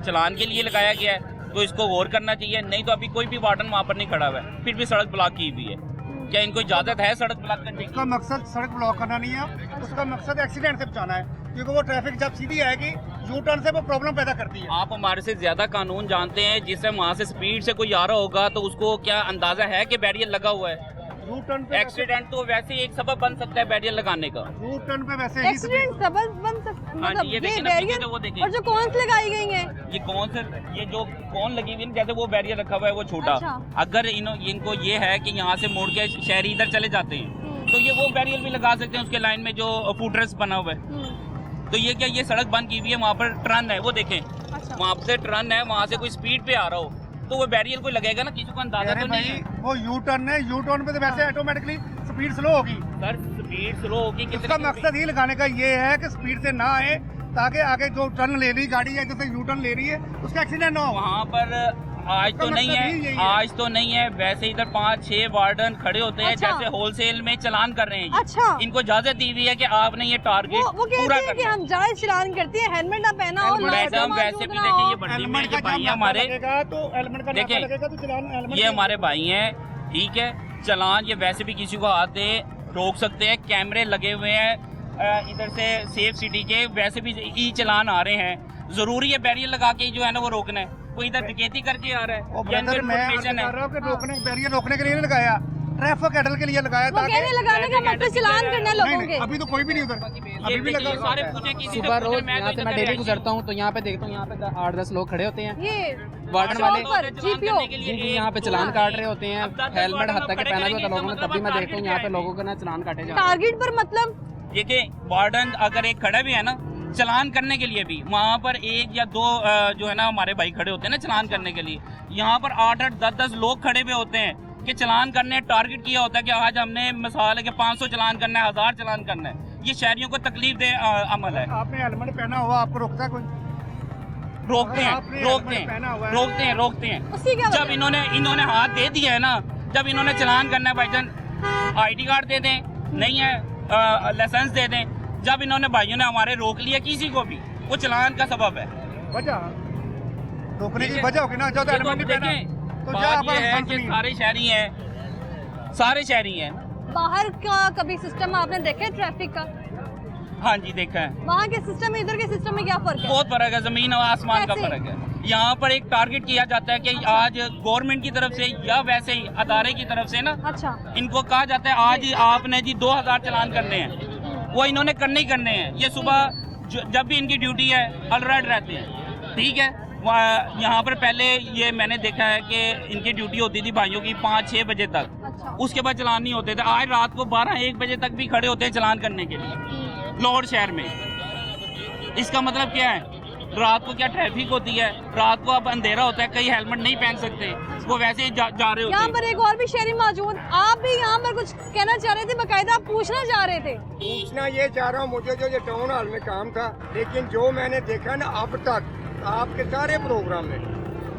चलान के लिए लगाया गया है तो इसको गौर करना चाहिए, नहीं तो अभी कोई भी वार्डन वहाँ पर नहीं खड़ा हुआ है, फिर भी सड़क ब्लॉक की हुई है। क्या इनको इजाजत है सड़क ब्लॉक करने की? उसका मकसद सड़क ब्लॉक करना नहीं है, उसका मकसद एक्सीडेंट से बचाना है, क्योंकि वो ट्रैफिक जब सीधी आएगी यू टर्न से वो प्रॉब्लम पैदा करती है। आप हमारे से ज्यादा कानून जानते हैं, जिससे वहाँ से स्पीड से कोई आ रहा होगा तो उसको क्या अंदाजा है कि बैरियर लगा हुआ है? यू टर्न पे एक्सीडेंट तो वैसे ही एक सबब बन सकता है बैरियर लगाने का। यू टर्न पे वैसे ही एक्सीडेंट सबब बन सकता है, हाँ जी, ये देखें ना, पीछे बैरियर तो वो देखें। और जो कौन लगाई गई हैं ये कौन से, ये जो कौन लगी हुई है, जैसे वो बैरियर रखा हुआ है वो छोटा, अच्छा। अगर इनको ये है कि यहाँ से मोड़ के शहरी इधर चले जाते हैं तो ये वो बैरियर भी लगा सकते हैं उसके लाइन में जो फुटरेस्ट बना हुआ है। तो ये क्या, ये सड़क बंद की हुई है, वहाँ पर टर्न है, वो देखें अच्छा। वहाँ से टर्न है, वहाँ से कोई स्पीड पे आ रहा हो तो वो बैरियर कोई लगेगा ना, किसी को अंदाजा तो नहीं है। वो यू टर्न है, यू टर्न पे तो वैसे ऑटोमेटिकली स्पीड स्लो होगी। सर स्पीड स्लो होगी, उसका मकसद ही लगाने का ये है कि स्पीड से ना आए, ताकि आगे जो टर्न ले रही गाड़ी है, जैसे यू टर्न ले रही है, उसका एक्सीडेंट ना हो। वहाँ पर आज तो नहीं है, आज तो नहीं है, वैसे इधर 5-6 वार्डन खड़े होते हैं, अच्छा। जैसे होलसेल में चलान कर रहे हैं ये। अच्छा। इनको इजाजत दी हुई है कि आपने ये टारगेट वो पूरा कहते हैं कि करना है। हम जायज चलान करते हैं, हेलमेट ना पहना हो, लाइट मैडम वैसे भी देखिए ये बड़ी हेलमेट का भाई हैं हमारे, तो हेलमेट का देखें, लगेगा तो चलान हेलमेट ये हमारे भाई हैं, ठीक है। चलान ये वैसे भी किसी को हाथ दे रोक सकते हैं, कैमरे लगे हुए हैं इधर से सेफ सिटी के, वैसे भी ई चलान आ रहे हैं। जरूरी है बैरियर लगा के जो है ना वो रोकना है? कोई इधर डकैती करके आ रहा है या इनकी इन्फॉर्मेशन है? रोकने बैरियर रोकने के लिए नहीं लगाया, ट्रैफिक एडल के लिए लगाया वो कहने लगाने का मतलब चलान करना है लोगों के। अभी तो कोई भी नहीं उधर, अभी भी लगा सारे पूछे किसी से सुबह पूछे, रोज मैं यहाँ तो से मैं इधर डेली आई गुजरता हूँ तो यहाँ पे देखता हूँ यहाँ पे 8-10 लोग खड़े होते हैं, ये वार्डन वाले पर जीपीओ जिनकी यहाँ पे चलान काट रहे होते हैं, हेलमेट हद तक पहना हुआ था लोगों ने, तब भी मैं देखता हूँ यहाँ पे लोगों का ना चलान काटे जा रहे हैं। टारगेट पर मतलब देखिए वार्डन अगर एक खड़ा भी है ना चलान करने के लिए भी, वहाँ पर 1 या 2 जो है ना हमारे भाई खड़े होते हैं ना चलान करने के लिए, यहाँ पर 8-8, 10-10 लोग खड़े हुए होते हैं कि चलान करने, टारगेट किया होता है कि आज हमने मिसाल है कि 500 चलान करना है, 1000 चलान करना है। ये शहरियों को तकलीफ दे अमल है। आपने हेलमेट पहना हुआ, आपको रोकता कोई? रोकते हैं, आपने रोकते हेलमेट पहना हुआ हैं, है। रोकते हैं, रोकते हैं। उसकी क्या जब इन्होंने हाथ दे दिया है ना, जब इन्होंने चलान करना है भाईजान ID कार्ड दे दें, नहीं है लाइसेंस दे दें। जब इन्होंने भाइयों ने हमारे रोक लिया किसी को भी, वो चलान का सबब है। वजह रोकने की वजह होगी ना, जो देखो, हेलमेट नहीं पहना देखें, तो बात ये है कि क्या सारे शहरी हैं, सारे शहरी हैं। बाहर का कभी सिस्टम आपने देखा है ट्रैफिक का? हाँ जी देखा है। वहाँ के सिस्टम में इधर के सिस्टम में क्या फर्क है? बहुत फर्क है, जमीन और आसमान का कैसे? फर्क है। यहाँ पर एक टारगेट किया जाता है कि आज गवर्नमेंट की तरफ से या वैसे ही अदारे की तरफ से ना, अच्छा इनको कहा जाता है आज आपने जी 2000 चलान करने हैं, वो इन्होंने करने ही करने हैं। ये सुबह जब भी इनकी ड्यूटी है अलर्ट रहते हैं, ठीक है। यहाँ पर पहले ये मैंने देखा है कि इनकी ड्यूटी होती थी भाइयों की 5-6 बजे तक, अच्छा उसके बाद चलान नहीं होते थे। आज रात को 12-1 बजे तक भी खड़े होते हैं चलान करने के लिए लाहौर शहर में। इसका मतलब क्या है? रात को क्या ट्रैफिक होती है, रात को अब अंधेरा होता है, कई हेलमेट नहीं पहन सकते, वो वैसे ही जा रहे होते यहाँ हैं। पर एक और भी शहरी मौजूद, आप भी यहाँ पर कुछ कहना चाह रहे थे, बकायदा आप पूछना चाह रहे थे? पूछना ये चाह रहा हूँ, मुझे जो ये टाउन हॉल में काम था, लेकिन जो मैंने देखा ना अब तक आपके सारे प्रोग्राम में,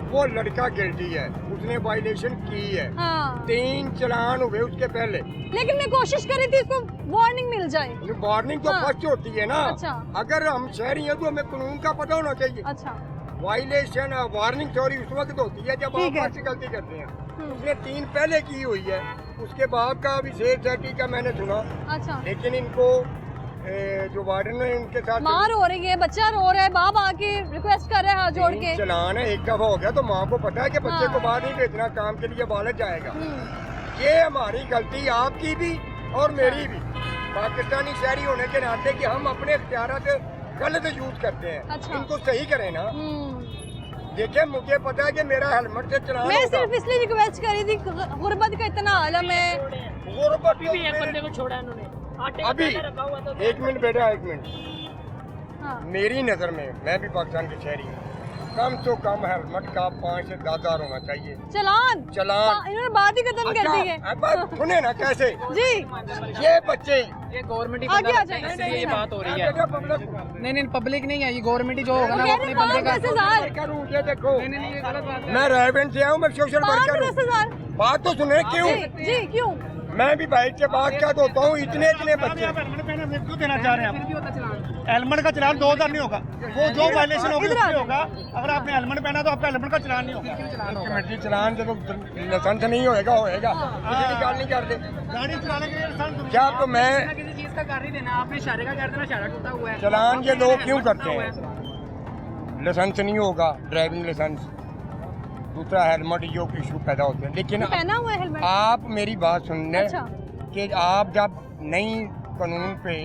वो लड़का गिल्टी है, उसने वायलेशन की है। हाँ 3 चलान हुए उसके पहले, लेकिन मैं कोशिश कर रही थी इसको वार्निंग मिल जाए। वार्निंग तो हाँ। फर्स्ट होती है ना। अच्छा। अगर हम शहरी हैं तो हमें कानून का पता होना चाहिए। अच्छा वायलेशन वार्निंग सॉरी उस वक्त होती है जब आप ठीक है। फर्स्ट गलती करते हैं। उसने 3 पहले की हुई है, उसके बाद का अभी सेफ सेफ्टी का मैंने सुना, अच्छा लेकिन इनको जो वार्डन है उनके साथ माँ रो रही है, बच्चा रो रहा है, बाप आके रिक्वेस्ट कर रहा है हाथ जोड़ के। चलान है, एक दफा हो गया तो माँ को पता है कि बच्चे हाँ। को बाहर नहीं भेजना, काम के लिए वालद जाएगा। ये हमारी गलती, आपकी भी और मेरी भी, पाकिस्तानी शहरी होने के नाते कि हम अपने इख्तियारात गलत यूज करते हैं। अच्छा। इनको सही करें ना। देखिए मुझे पता है कि मेरा हेलमेट से चलान मैं होगा। सिर्फ इसलिए रिक्वेस्ट करी थी, गुर्बत का इतना आलम है। गुर्बत अभी भी एक बंदे को छोड़ा इन्होंने, आटे का अभी थैला रखा हुआ था। एक मिनट बेटा, एक मिनट। हाँ। मेरी नज़र में, मैं भी पाकिस्तान के शहरी हूँ, कम से कम हेलमेट का 5 से 10 हज़ार होना चाहिए चलान चलान। इन्होंने बात ही खत्म कर दी है। अब बात सुने ना कैसे जी ये बच्चे ये गवर्नमेंट ही आगे बंदा आ लगता है, जाइए। इसलिए ये बात हो रही है। बेटा पब्लिक नहीं पब्लिक नहीं है, ये गवर्नमेंट ही जो होगा ना वो कह अपने रहे बंदे का 5-10,000 करूँ ये देखो, नहीं ये गलत बात है। मैं रायबेंड से आऊँ, मैं सोशल वर्कर हूँ। 5-10,000 बात तो सुने क्यों? जी क्यों? मैं भी बाइक के बाद क्या होता हूँ, इतने इतने बच्चे। हेलमेट पहने क्यों देना चाह रहे हैं फिर आप? भी होता चलान। हेलमेट का चलान 2000 नहीं होगा, वो जो वायलेशन होगी इधर आ उसमें होगा। अगर आपने हेलमेट पहना तो आपका हेलमेट का चलान नहीं होगा। कमेटी चलान जब लाइसेंस नहीं होएगा किसी की गाल नहीं करते। गाड़ी चलाने के लिए लाइसेंस क्या तो मैं किसी चीज का कर ही देना, आपने इशारे का कर देना, इशारा टूटा हुआ है। चलान ये लोग क्यों करते हैं? लाइसेंस नहीं होगा, ड्राइविंग लाइसेंस, दूसरा हेलमेट, ये इशू पैदा होते हैं। लेकिन पहना हुआ है हेलमेट। आप मेरी बात सुनने अच्छा। कि आप जब नई कानून पे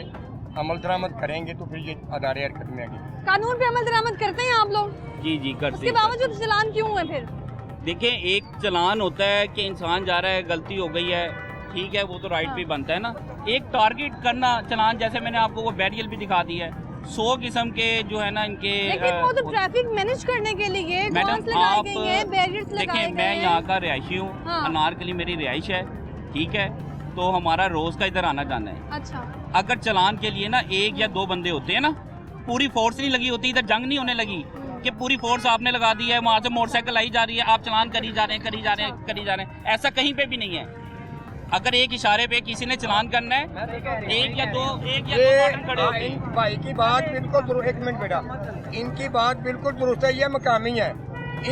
अमल दरामद करेंगे तो फिर ये अदारे हरकत में आएंगे। कानून पे अमल दरामद करते हैं आप लोग, जी जी करते उसके हैं। बावजूद चलान क्यों है फिर? देखिए एक चलान होता है कि इंसान जा रहा है, गलती हो गई है, ठीक है, वो तो राइट हाँ। पे बनता है ना। एक टारगेट करना चलान, जैसे मैंने आपको वो बैरियल भी दिखा दी है, 100 किस्म के जो है ना इनके लेकिन वो तो ट्रैफिक मैनेज करने के लिए मैडम गॉन्स लगाए आप गए हैं, बैरियर्स लगाए देखिए, गए मैं हैं। यहाँ का रिहायशी हूँ, हाँ। अनारकली मेरी रिहाइश है, ठीक है, तो हमारा रोज का इधर आना जाना है। अच्छा अगर चलान के लिए ना 1 या 2 बंदे होते हैं ना, पूरी फोर्स नहीं लगी होती, इधर जंग नहीं होने लगी कि पूरी फोर्स आपने लगा दी है, वहाँ से मोटरसाइकिल आई जा रही है, आप चलान करी जा रहे हैं, करी जा रहे हैं, करी जा रहे हैं, ऐसा कहीं पे भी नहीं है। अगर एक इशारे पे किसी ने चलान करना है, एक या दो वार्डन खड़े होते हैं। इन भाई की बात बिल्कुल दुरुस्त, एक मिनट बेटा, इनकी बात बिल्कुल दुरुस्त है, ये मकामी है।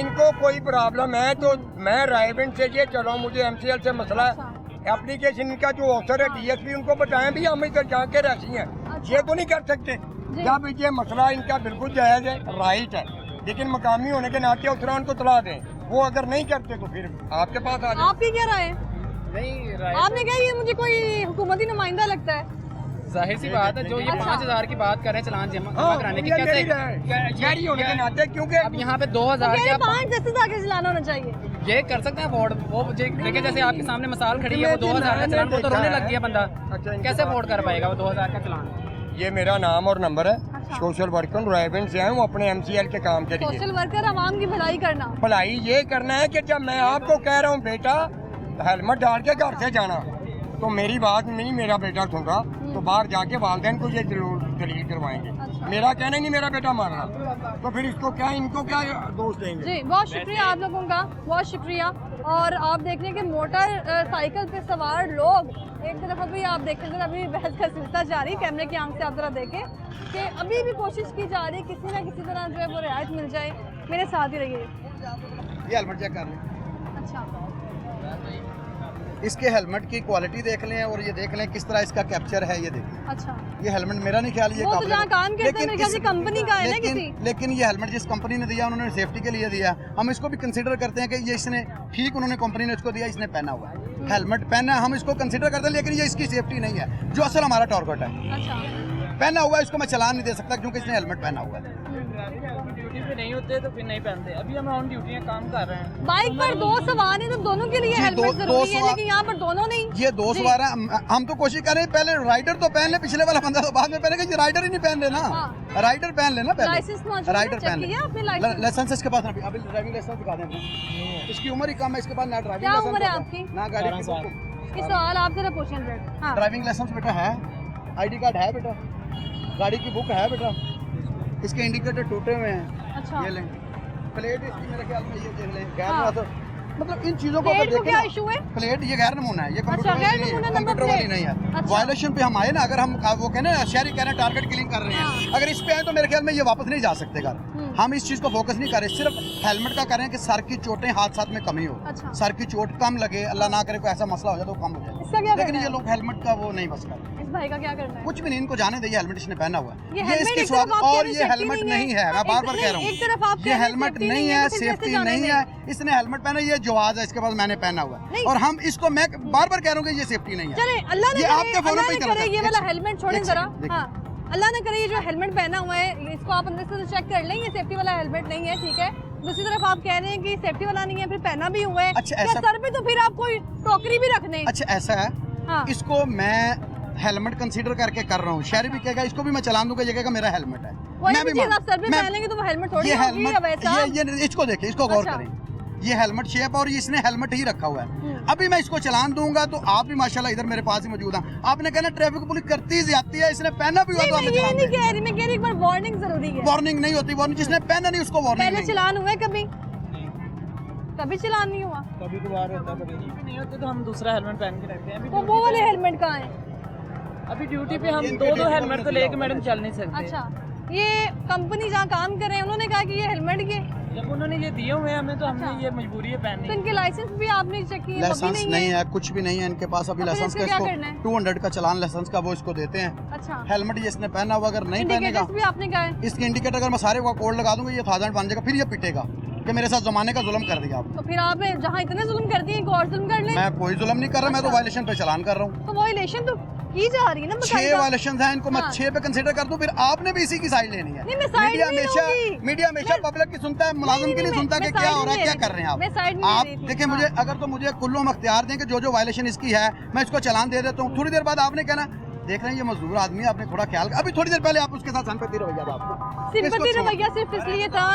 इनको कोई प्रॉब्लम है तो मैं रायबेंड से ये चलो, मुझे MCL से मसला है, एप्लीकेशन का जो ऑफिसर है DSP उनको बताएं भी हम इधर जाके रहती हैं, ये तो नहीं कर सकते। जब ये मसला इनका बिल्कुल जायज़ है, राइट है, लेकिन मकामी होने के नाते अफसरान को तला दें, वो अगर नहीं करते तो फिर आपके पास आ जाए। आपकी क्या राय है? नहीं आपने कहा ये मुझे कोई हुकूमती नुमाइंदा लगता है। जाहिर सी बात है, जो ये अच्छा। 5000 की बात कर रहे हैं चलान जमा कराने की, ये कैसे यही है, शहरी होने के नाते, क्योंकि अब यहाँ पे 2000 कह के रहे आप 5-10 हज़ार का चलान होना चाहिए। ये कर सकते हैं अफोर्ड। वो देखिए जैसे आपके सामने मिसाल खड़ी है, वो 2000 का चलान, वो तो रोने लग गया बंदा, अच्छा, इनके कैसे पास- अफोर्ड कर पाएगा वो 2000 का चलान? ये मेरा नाम और नंबर है, सोशल वर्कर रायबेंड से आए हूँ अपने MCL के काम के लिए। सोशल वर्कर आवाम की भलाई करना। भलाई ये करना है कि जब मैं आपको कह रहा हूँ बेटा हेलमेट डाल के घर से जाना, तो मेरी बात नहीं मेरा बेटा सुन रहा, तो बाहर जाके वालिदैन को ये दलील करवाएंगे। मेरा कहना ही नहीं मेरा बेटा मारना, तो फिर इसको क्या, इनको क्या दोष देंगे? जी बहुत शुक्रिया आप लोगों का, बहुत शुक्रिया। और आप देख रहे हैं कि मोटर साइकिल पे सवार लोग एक तरफ, अभी आप देखें जरा, अभी बहस का सिलसिला जारी, कैमरे की आंख से आप जरा देखें कि अभी भी कोशिश की जा रही है किसी ना किसी तरह जो है वो रियायत मिल जाए। मेरे साथ ही रहिए। ये हेलमेट चेक कर लें, अच्छा इसके हेलमेट की क्वालिटी देख लें और ये देख लें किस तरह इसका कैप्चर है। ये देखें, अच्छा ये हेलमेट मेरा नहीं ख्याल ये वो तो काबिल- जहाँ काम करते हैं लेकिन मेरे ख्याल से इस- कंपनी का है ना लेकिन- किसी। लेकिन ये हेलमेट जिस कंपनी ने दिया उन्होंने सेफ्टी के लिए दिया, हम इसको भी कंसीडर करते हैं कि ये इसने ठीक, उन्होंने कंपनी ने इसको दिया, इसने पहना हुआ है हेलमेट पहना है, हम इसको कंसीडर करते हैं, लेकिन ये इसकी सेफ्टी नहीं है जो असल हमारा टारगेट है। अच्छा पहना हुआ है, इसको मैं चलान नहीं दे सकता क्योंकि इसने हेलमेट पहना हुआ है। ड्यूटी पे नहीं होते तो फिर नहीं पहनते। अभी हम ऑन ड्यूटी है, काम कर रहे हैं। बाइक पर 2 सवार हैं तो दोनों के लिए जी, हेलमेट दो जरूरी है, सवार- लेकिन यहाँ पर दोनों नहीं। ये 2 जी। सवार हैं, हम तो कोशिश कर रहे हैं पहले राइडर तो पहन ले, पिछले वाला बंदा तो बाद में पहनेगा, ये राइडर ही नहीं पहन लेना। हाँ। राइडर पहन लेना पहले, लाइसेंस मौजूद है, राइडर चेक पहन किया आपने ले। लाइसेंस? लाइसेंस इसके पास नहीं, अभी ड्राइविंग लाइसेंस दिखा दें अपना। इसकी उम्र ही कम है, इसके पास ना ड्राइविंग क्या लाइसेंस उम्र है होता, आपकी? ना गाड़ी की बुक। ये सवाल आप जरा पूछें। हाँ ड्राइविंग लाइसेंस बेटा है, ID कार्ड है बेटा, गाड़ी की बुक है बेटा, इसके इंडिकेटर टूटे हुए हैं, अच्छा ये लें, प्लेट इसकी मेरे ख्याल में ये देख लें, गैर हाँ। मुनासिब, मतलब इन चीजों को प्लेट अगर को देखें क्या ना, इशू है? प्लेट ये गैर नमूना है, ये अच्छा, कंप्यूटर गैर वाली नहीं है, नमूना नंबर कंप्यूटर वाली प्लेट। नहीं है। अच्छा। वायलेशन पे हम आए ना, अगर हम वो कहने ना शहरी कहने टारगेट किलिंग कर रहे हैं, अगर इस पे आए तो मेरे ख्याल में ये वापस नहीं जा सकते घर। हम इस चीज को फोकस नहीं कर रहे, सिर्फ हेलमेट का कर रहे हैं कि सर की चोटें हाथ में कमी हो, अच्छा। सर की चोट कम लगे, अल्लाह ना करे कोई ऐसा मसला हो जाए तो कम हो इसका जाए, क्या लेकिन करना ये है? लोग हेलमेट का वो नहीं बस कर रहे। इस भाई का क्या करना है? कुछ भी नहीं, इनको जाने दे, ये हेलमेट इसने पहना हुआ है, ये ये हेलमेट इसके एक स्वाद, तरफ आप कह और रहे ये हैं हेलमेट safety नहीं है, मैं एक- बार बार कह रहा एक तरफ आप हूँ, कह ये रहे हैं हेलमेट safety नहीं नहीं है, है, तो फिर सेफ्टी कैसे जाने नहीं दें? है, इसने हेलमेट पहना, ये जवाज है इसके पास, मैंने पहना हुआ है, और हम इसको, मैं बार बार कह रहा हूँ कि ये सेफ्टी नहीं है। चले अल्लाह ने ये करे, आपके फोन अल्लाह पे ने ही गलत करे, है। ये वाला हेलमेट छोड़ें एक जरा। सेकंड, देखिए। हाँ अल्लाह ने करे ये जो हेलमेट पहना हुआ है इसको आप अंदर से तो चेक कर लें, ये सेफ्टी वाला हेलमेट नहीं है, ठीक है। दूसरी तरफ आप कह रहे हैं कि सेफ्टी वाला नहीं है, फिर पहना भी हुआ है। अच्छा, क्या ऐसा- सर पे तो फिर आप कोई टोकरी भी रख दें? अच्छा ऐसा है, हाँ। इसको मैं हेलमेट कंसीडर करके कर रहा हूँ। शहरी भी कहेगा, इसको भी मैं चलान दूंगा, ये कहेगा मेरा हेलमेट है। वही मैं भी चीज़ मान- आप सर पे मैं- पहन लेंगे तो वो हेलमेट थोड़ी ये होगी हेलमेट या वैसा? ये इसको देखिए, इसको गौर अच्छा। करें, ये हेलमेट शेप और इसने हेलमेट ही रखा हुआ है। अभी मैं इसको चलान दूंगा तो आप भी माशाल्लाह इधर मेरे पास ही मौजूद हैं, आपने कहना ट्रैफिक पुलिस करती ज्यादा है, इसने पहना भी हुआ नहीं, तो मैं हमें ये चलान नहीं दें। कह रही, मैं कह रही एक बार वार्निंग जरूरी है। वार्निंग नहीं होती, वार्निंग जिसने पहना नहीं उसको वार्निंग पहले नहीं। चलान हुआ है कभी? कभी चलान नहीं हुआ? कभी कभार होता है, कभी नहीं होते तो हम दूसरा हेलमेट पहन के रखते हैं। तो वो वाले हेलमेट कहाँ हैं? अभी ड्यूटी पे हम इनके दो ड्यूटी हेलमेट तो पर लेके मैडम चल नहीं सकते। अच्छा, ये कंपनी जहाँ काम कर रहे हैं उन्होंने कहा कि ये हेलमेट ये, जब उन्होंने ये दिए हुए हैं हमें तो अच्छा। हमने ये मजबूरी है तो पहनने की। इनके लाइसेंस भी आपने चेक किए? लाइसेंस नहीं है, कुछ भी नहीं है इनके पास अभी तो फिर लाइसेंस का। इसको क्या इसको करना है? 200 का चलान लाइसेंस का वो इसको देते हैं। अच्छा, हेलमेट ये इसने पहना हुआ, अगर नहीं पहनेगा इंडिकेटर्स भी आपने कहा है? इसके इंडिकेटर अगर मैं सारे को कोड लगा दूंगा ये 1000 बन जाएगा, फिर ये पिटेगा कि मेरे साथ जमाने का जुल्म कर दिया आप। तो फिर आप जहाँ इतने जुल्म कर दिए एक और जुल्म कर लें। मैं कोई जुल्म नहीं कर रहा, मैं तो अच्छा। वायलेशन पे चलान कर रहा हूँ। तो वायलेशन तो की जा रही है ना 6 बाकायदा। वायलेशन हैं, इनको मैं हाँ। 6 पे कंसीडर कर दूं, फिर आपने भी इसी की साइड लेनी है। नहीं, मैं साइड मीडिया नहीं हमेशा लूंगी। मीडिया हमेशा मैं- पब्लिक की सुनता है, मुलाजिम नहीं, की नहीं नहीं, सुनता मैं कि क्या साइड हो रहा है, नहीं क्या ले कर रहे हैं मैं साइड आप। नहीं आप ले रही थी। देखिए, हाँ। मुझे अगर तो मुझे कुल्लू अख्तियार दें कि जो वायलेशन इसकी है मैं इसको चलान दे देता हूँ, थोड़ी देर बाद आपने कहना देख रहे हैं ये मजदूर आदमी है, आपने थोड़ा ख्याल, अभी थोड़ी देर पहले आप उसके साथ सिंपैथी रवैया था आपको। सिंपैथी इसको छोड़- रवैया सिर्फ इसलिए था,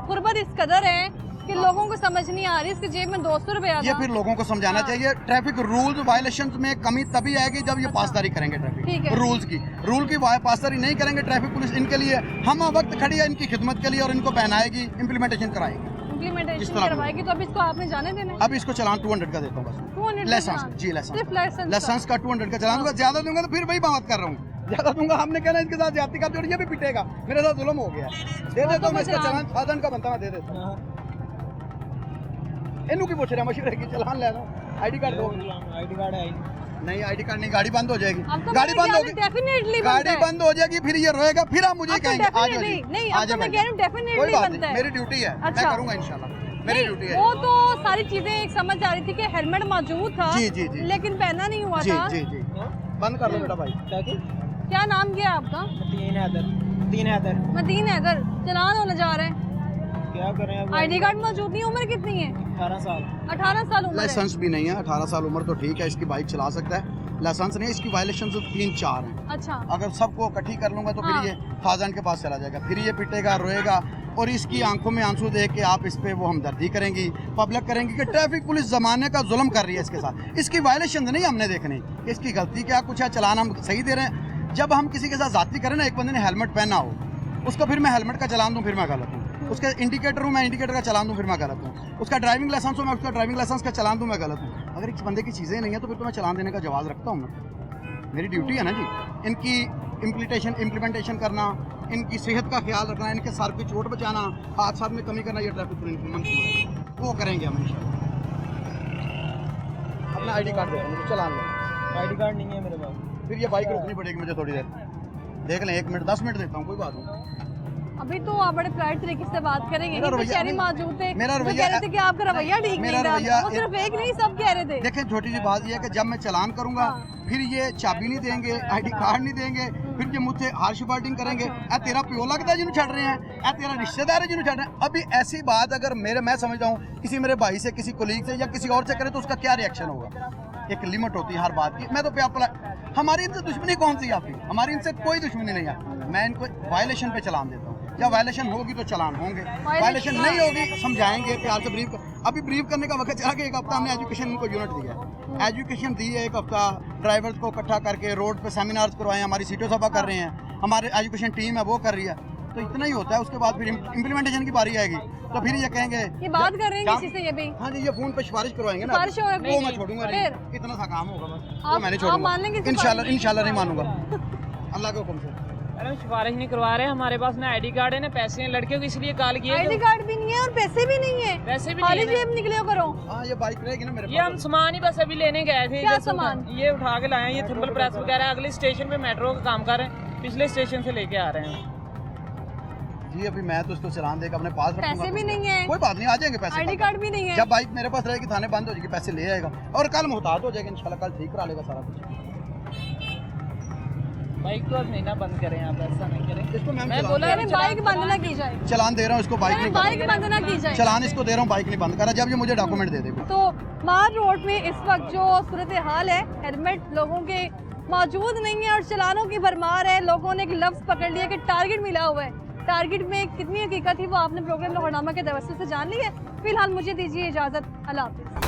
गुर्बत इस कदर है कि लोगों को समझ नहीं आ रही, इसकी जेब में 200 रुपया ये था। फिर लोगों को समझाना हाँ। चाहिए। ट्रैफिक रूल्स वायलेशन में कमी तभी आएगी जब ये पासदारी करेंगे ठीक ट्रैफिक है। रूल की पासदारी नहीं करेंगे ट्रैफिक पुलिस इनके लिए हम वक्त खड़ी है इनकी खिदमत के लिए और इनको पहनाएगी, इम्प्लीमेंटेशन कराएगी। इम्प्लीमेंटेशन इस तरह करवाएगी तो अब इसको आपने जाने देना है। अब इसको चलान 200 का देता हूँ बस। 200 का लाइसेंस चलान? जी, लाइसेंस सिर्फ लाइसेंस लाइसेंस का 200 का चलान दूंगा, ज्यादा दूंगा तो फिर वही बात कर रहा हूँ, ज्यादा दूंगा हमने कहना इनके साथ ज्यादती कर जोड़ी, ये भी पिटेगा, मेरे साथ जुल्म हो गया। दे देता हूँ मैं इसका चलान, 1000 का बनता मैं दे देता हूँ। इनू की पूछ रहा मशहूर की चलान ले लो, आईडी कार्ड दो। आईडी कार्ड है नहीं आईडी कार्ड नहीं, गाड़ी बंद हो जाएगी, अब तो गाड़ी बंद होगी, डेफिनेटली गाड़ी बंद हो जाएगी, फिर ये रोएगा, फिर आप मुझे अब तो कहेंगे आ जाओ definitely- जी, नहीं, आ अब तो जाओ मैं भाई। कह रही हूँ definitely कोई बात बनता नहीं, है। मेरी ड्यूटी है, मैं अच्छा। करूंगा इंशाल्लाह, मेरी नहीं, ड्यूटी है। वो तो सारी चीजें एक समझ आ रही थी कि हेलमेट मौजूद था, जी, जी, जी। लेकिन पहना नहीं हुआ जी था। जी जी, बंद कर लो बेटा भाई। क्या नाम क्या है आपका? 3 हैदर मदीन हैदर। चलान होने जा रहे हैं, क्या करें अब? आईडी कार्ड मौजूद नहीं। उम्र कितनी है? 18 साल 18 साल उम्र है। लाइसेंस भी नहीं है, 18 साल उम्र तो ठीक है, इसकी बाइक चला सकता है, लाइसेंस नहीं, इसकी वायलेशन तो 3-4 हैं। अच्छा, अगर सबको इकट्ठी कर लूंगा तो हाँ। फिर ये 1000 के पास चला जाएगा, फिर ये पिटेगा, रोएगा, और इसकी आंखों में आंसू देख के आप इस पे वो हमदर्दी करेंगी, पब्लिक करेंगी कि ट्रैफिक पुलिस जमाने का जुल्म कर रही है इसके साथ। इसकी वायलेशन नहीं हमने देखनी, इसकी गलती क्या कुछ है, चलान हम सही दे रहे हैं। जब हम किसी के साथ जाती करें ना, एक बंदे ने हेलमेट पहना हो, उसको फिर मैं हेलमेट का चलान दूं फिर मैं गलत हूँ, उसके इंडिकेटर हूँ मैं इंडिकेटर का चलान दूं फिर मैं गलत हूँ, उसका ड्राइविंग लाइसेंस हो मैं उसका ड्राइविंग लाइसेंस का चलान दूं मैं गलत हूँ। अगर इस बंदे की चीज़ें नहीं है तो फिर तो मैं चलान देने का जवाब रखता हूँ ना, मेरी ड्यूटी है ना जी। इनकी इम्प्लीमेंटेशन करना, इनकी सेहत का ख्याल रखना, इनके सर की चोट बचाना, हादसा में कमी करना, ये ट्रैफिक पुलिस की मंशूर है, वो करेंगे हम इंशाल्लाह। अपना आईडी कार्ड दे दो, चलान लो। आईडी कार्ड नहीं है मेरे पास। फिर ये बाइक रोकनी पड़ेगी मुझे थोड़ी देर, देख लें 1 मिनट 10 मिनट देता हूँ, कोई बात नहीं। अभी तो आप बड़े प्राइड तरीके से बात करेंगे। मेरा तो रवैया शहरी नहीं- मौजूद थे, मेरा वो रवैया- कह रहे थे कि आपका रवैया ठीक मेरा नहीं था। रवैया- वो सिर्फ एक नहीं, सब कह रहे थे। देखें छोटी सी बात यह है कि जब मैं चलान करूंगा हाँ। फिर ये चाबी नहीं देंगे, आईडी कार्ड नहीं देंगे, फिर ये मुझसे हार्श वर्डिंग करेंगे, ए तेरा प्यो लगता है जिन्हों छड़ रहे हैं, ए तेरा रिश्तेदार है जिन्हों छड़ रहे हैं। अभी ऐसी बात अगर मैं समझता हूँ किसी मेरे भाई से, किसी कोलीग से या किसी और से करे तो उसका क्या रिएक्शन होगा। एक लिमिट होती है हर बात की। मैं तो हमारी इनसे दुश्मनी कौन सी आपकी, हमारी इनसे कोई दुश्मनी नहीं है। मैं इनको वायलेशन पे चलान देता हूँ, जब वायलेशन होगी तो चलान होंगे, वायलेशन नहीं होगी समझाएंगे प्यार से ब्रीफ अभी ब्रीफ करने का वक्त चला कि 1 हफ्ता हमने एजुकेशन इनको यूनिट दिया है, एजुकेशन दी है 1 हफ्ता, ड्राइवर्स को इकट्ठा करके रोड पे सेमिनार्स करवाए, हमारी सीटों सभा कर रहे हैं, हमारे एजुकेशन टीम है वो कर रही है, तो इतना ही होता है। उसके बाद फिर इम्प्लीमेंटेशन की बारी आएगी तो फिर ये कहेंगे ये बात कर रहे हैं किसी से, ये भी हाँ जी, ये फोन पे सिफारिश करवाएंगे ना, सिफारिश हो रही वो है। मैं छोड़ूंगा फिर? नहीं, इतना सा काम होगा बस, आप- वो मैं नहीं आप मान लेंगे छोड़ूंगा सिफारिश? इंशाल्लाह नहीं मानूंगा, अल्लाह के हुक्म से। मैडम सिफारिश नहीं करवा रहे, हमारे पास ना आईडी कार्ड है ना पैसे हैं, लड़कियों को इसलिए कॉल किया आईडी कार्ड भी नहीं है और पैसे भी नहीं है, पैसे भी खाली नहीं है जेब निकले करो। हाँ ये बाइक रहेगी ना मेरे ये हम पास, सामान ही बस अभी लेने गए थे। क्या जैसे सामान? ये उठा के लाए हैं, ये थर्मल प्रेस वगैरह अगले स्टेशन पे मेट्रो का काम कर रहे हैं, पिछले स्टेशन से लेके आ रहे हैं। जी अभी मैं तो इसको चलान देकर अपने पास रखूंगा, पैसे भी नहीं है, कोई बात नहीं, आ जाएंगे पैसे। आईडी कार्ड भी नहीं है। जब बाइक मेरे पास रहेगी थाने बंद हो जाएगी, पैसे ले आएगा और कल मुहतात हो जाएगा इंशाल्लाह, कल ठीक करा लेगा सारा कुछ। बाइक तो अब महीना बंद करें, आप ऐसा नहीं करें। इसको मैम मैं चलान बोला मैंने बाइक बंद ना की जाए, चलान दे रहा हूँ इसको, बाइक नहीं बाइक बंद ना की जाए, चलान इसको दे रहा हूँ, बाइक नहीं बंद करा जब ये मुझे डॉक्यूमेंट दे देगा। तो मार रोड में इस वक्त जो सूरत हाल है, हेलमेट लोगों के मौजूद नहीं है और चलानों की भरमार है। लोगों ने एक लफ्ज़ पकड़ लिया कि टारगेट मिला हुआ है। टारगेट में कितनी हकीकत थी वो आपने प्रोग्राम लाहौरनामा के दरवाजे से जान ली है। फिलहाल मुझे दीजिए इजाज़त, अल्लाह हाफ़िज़।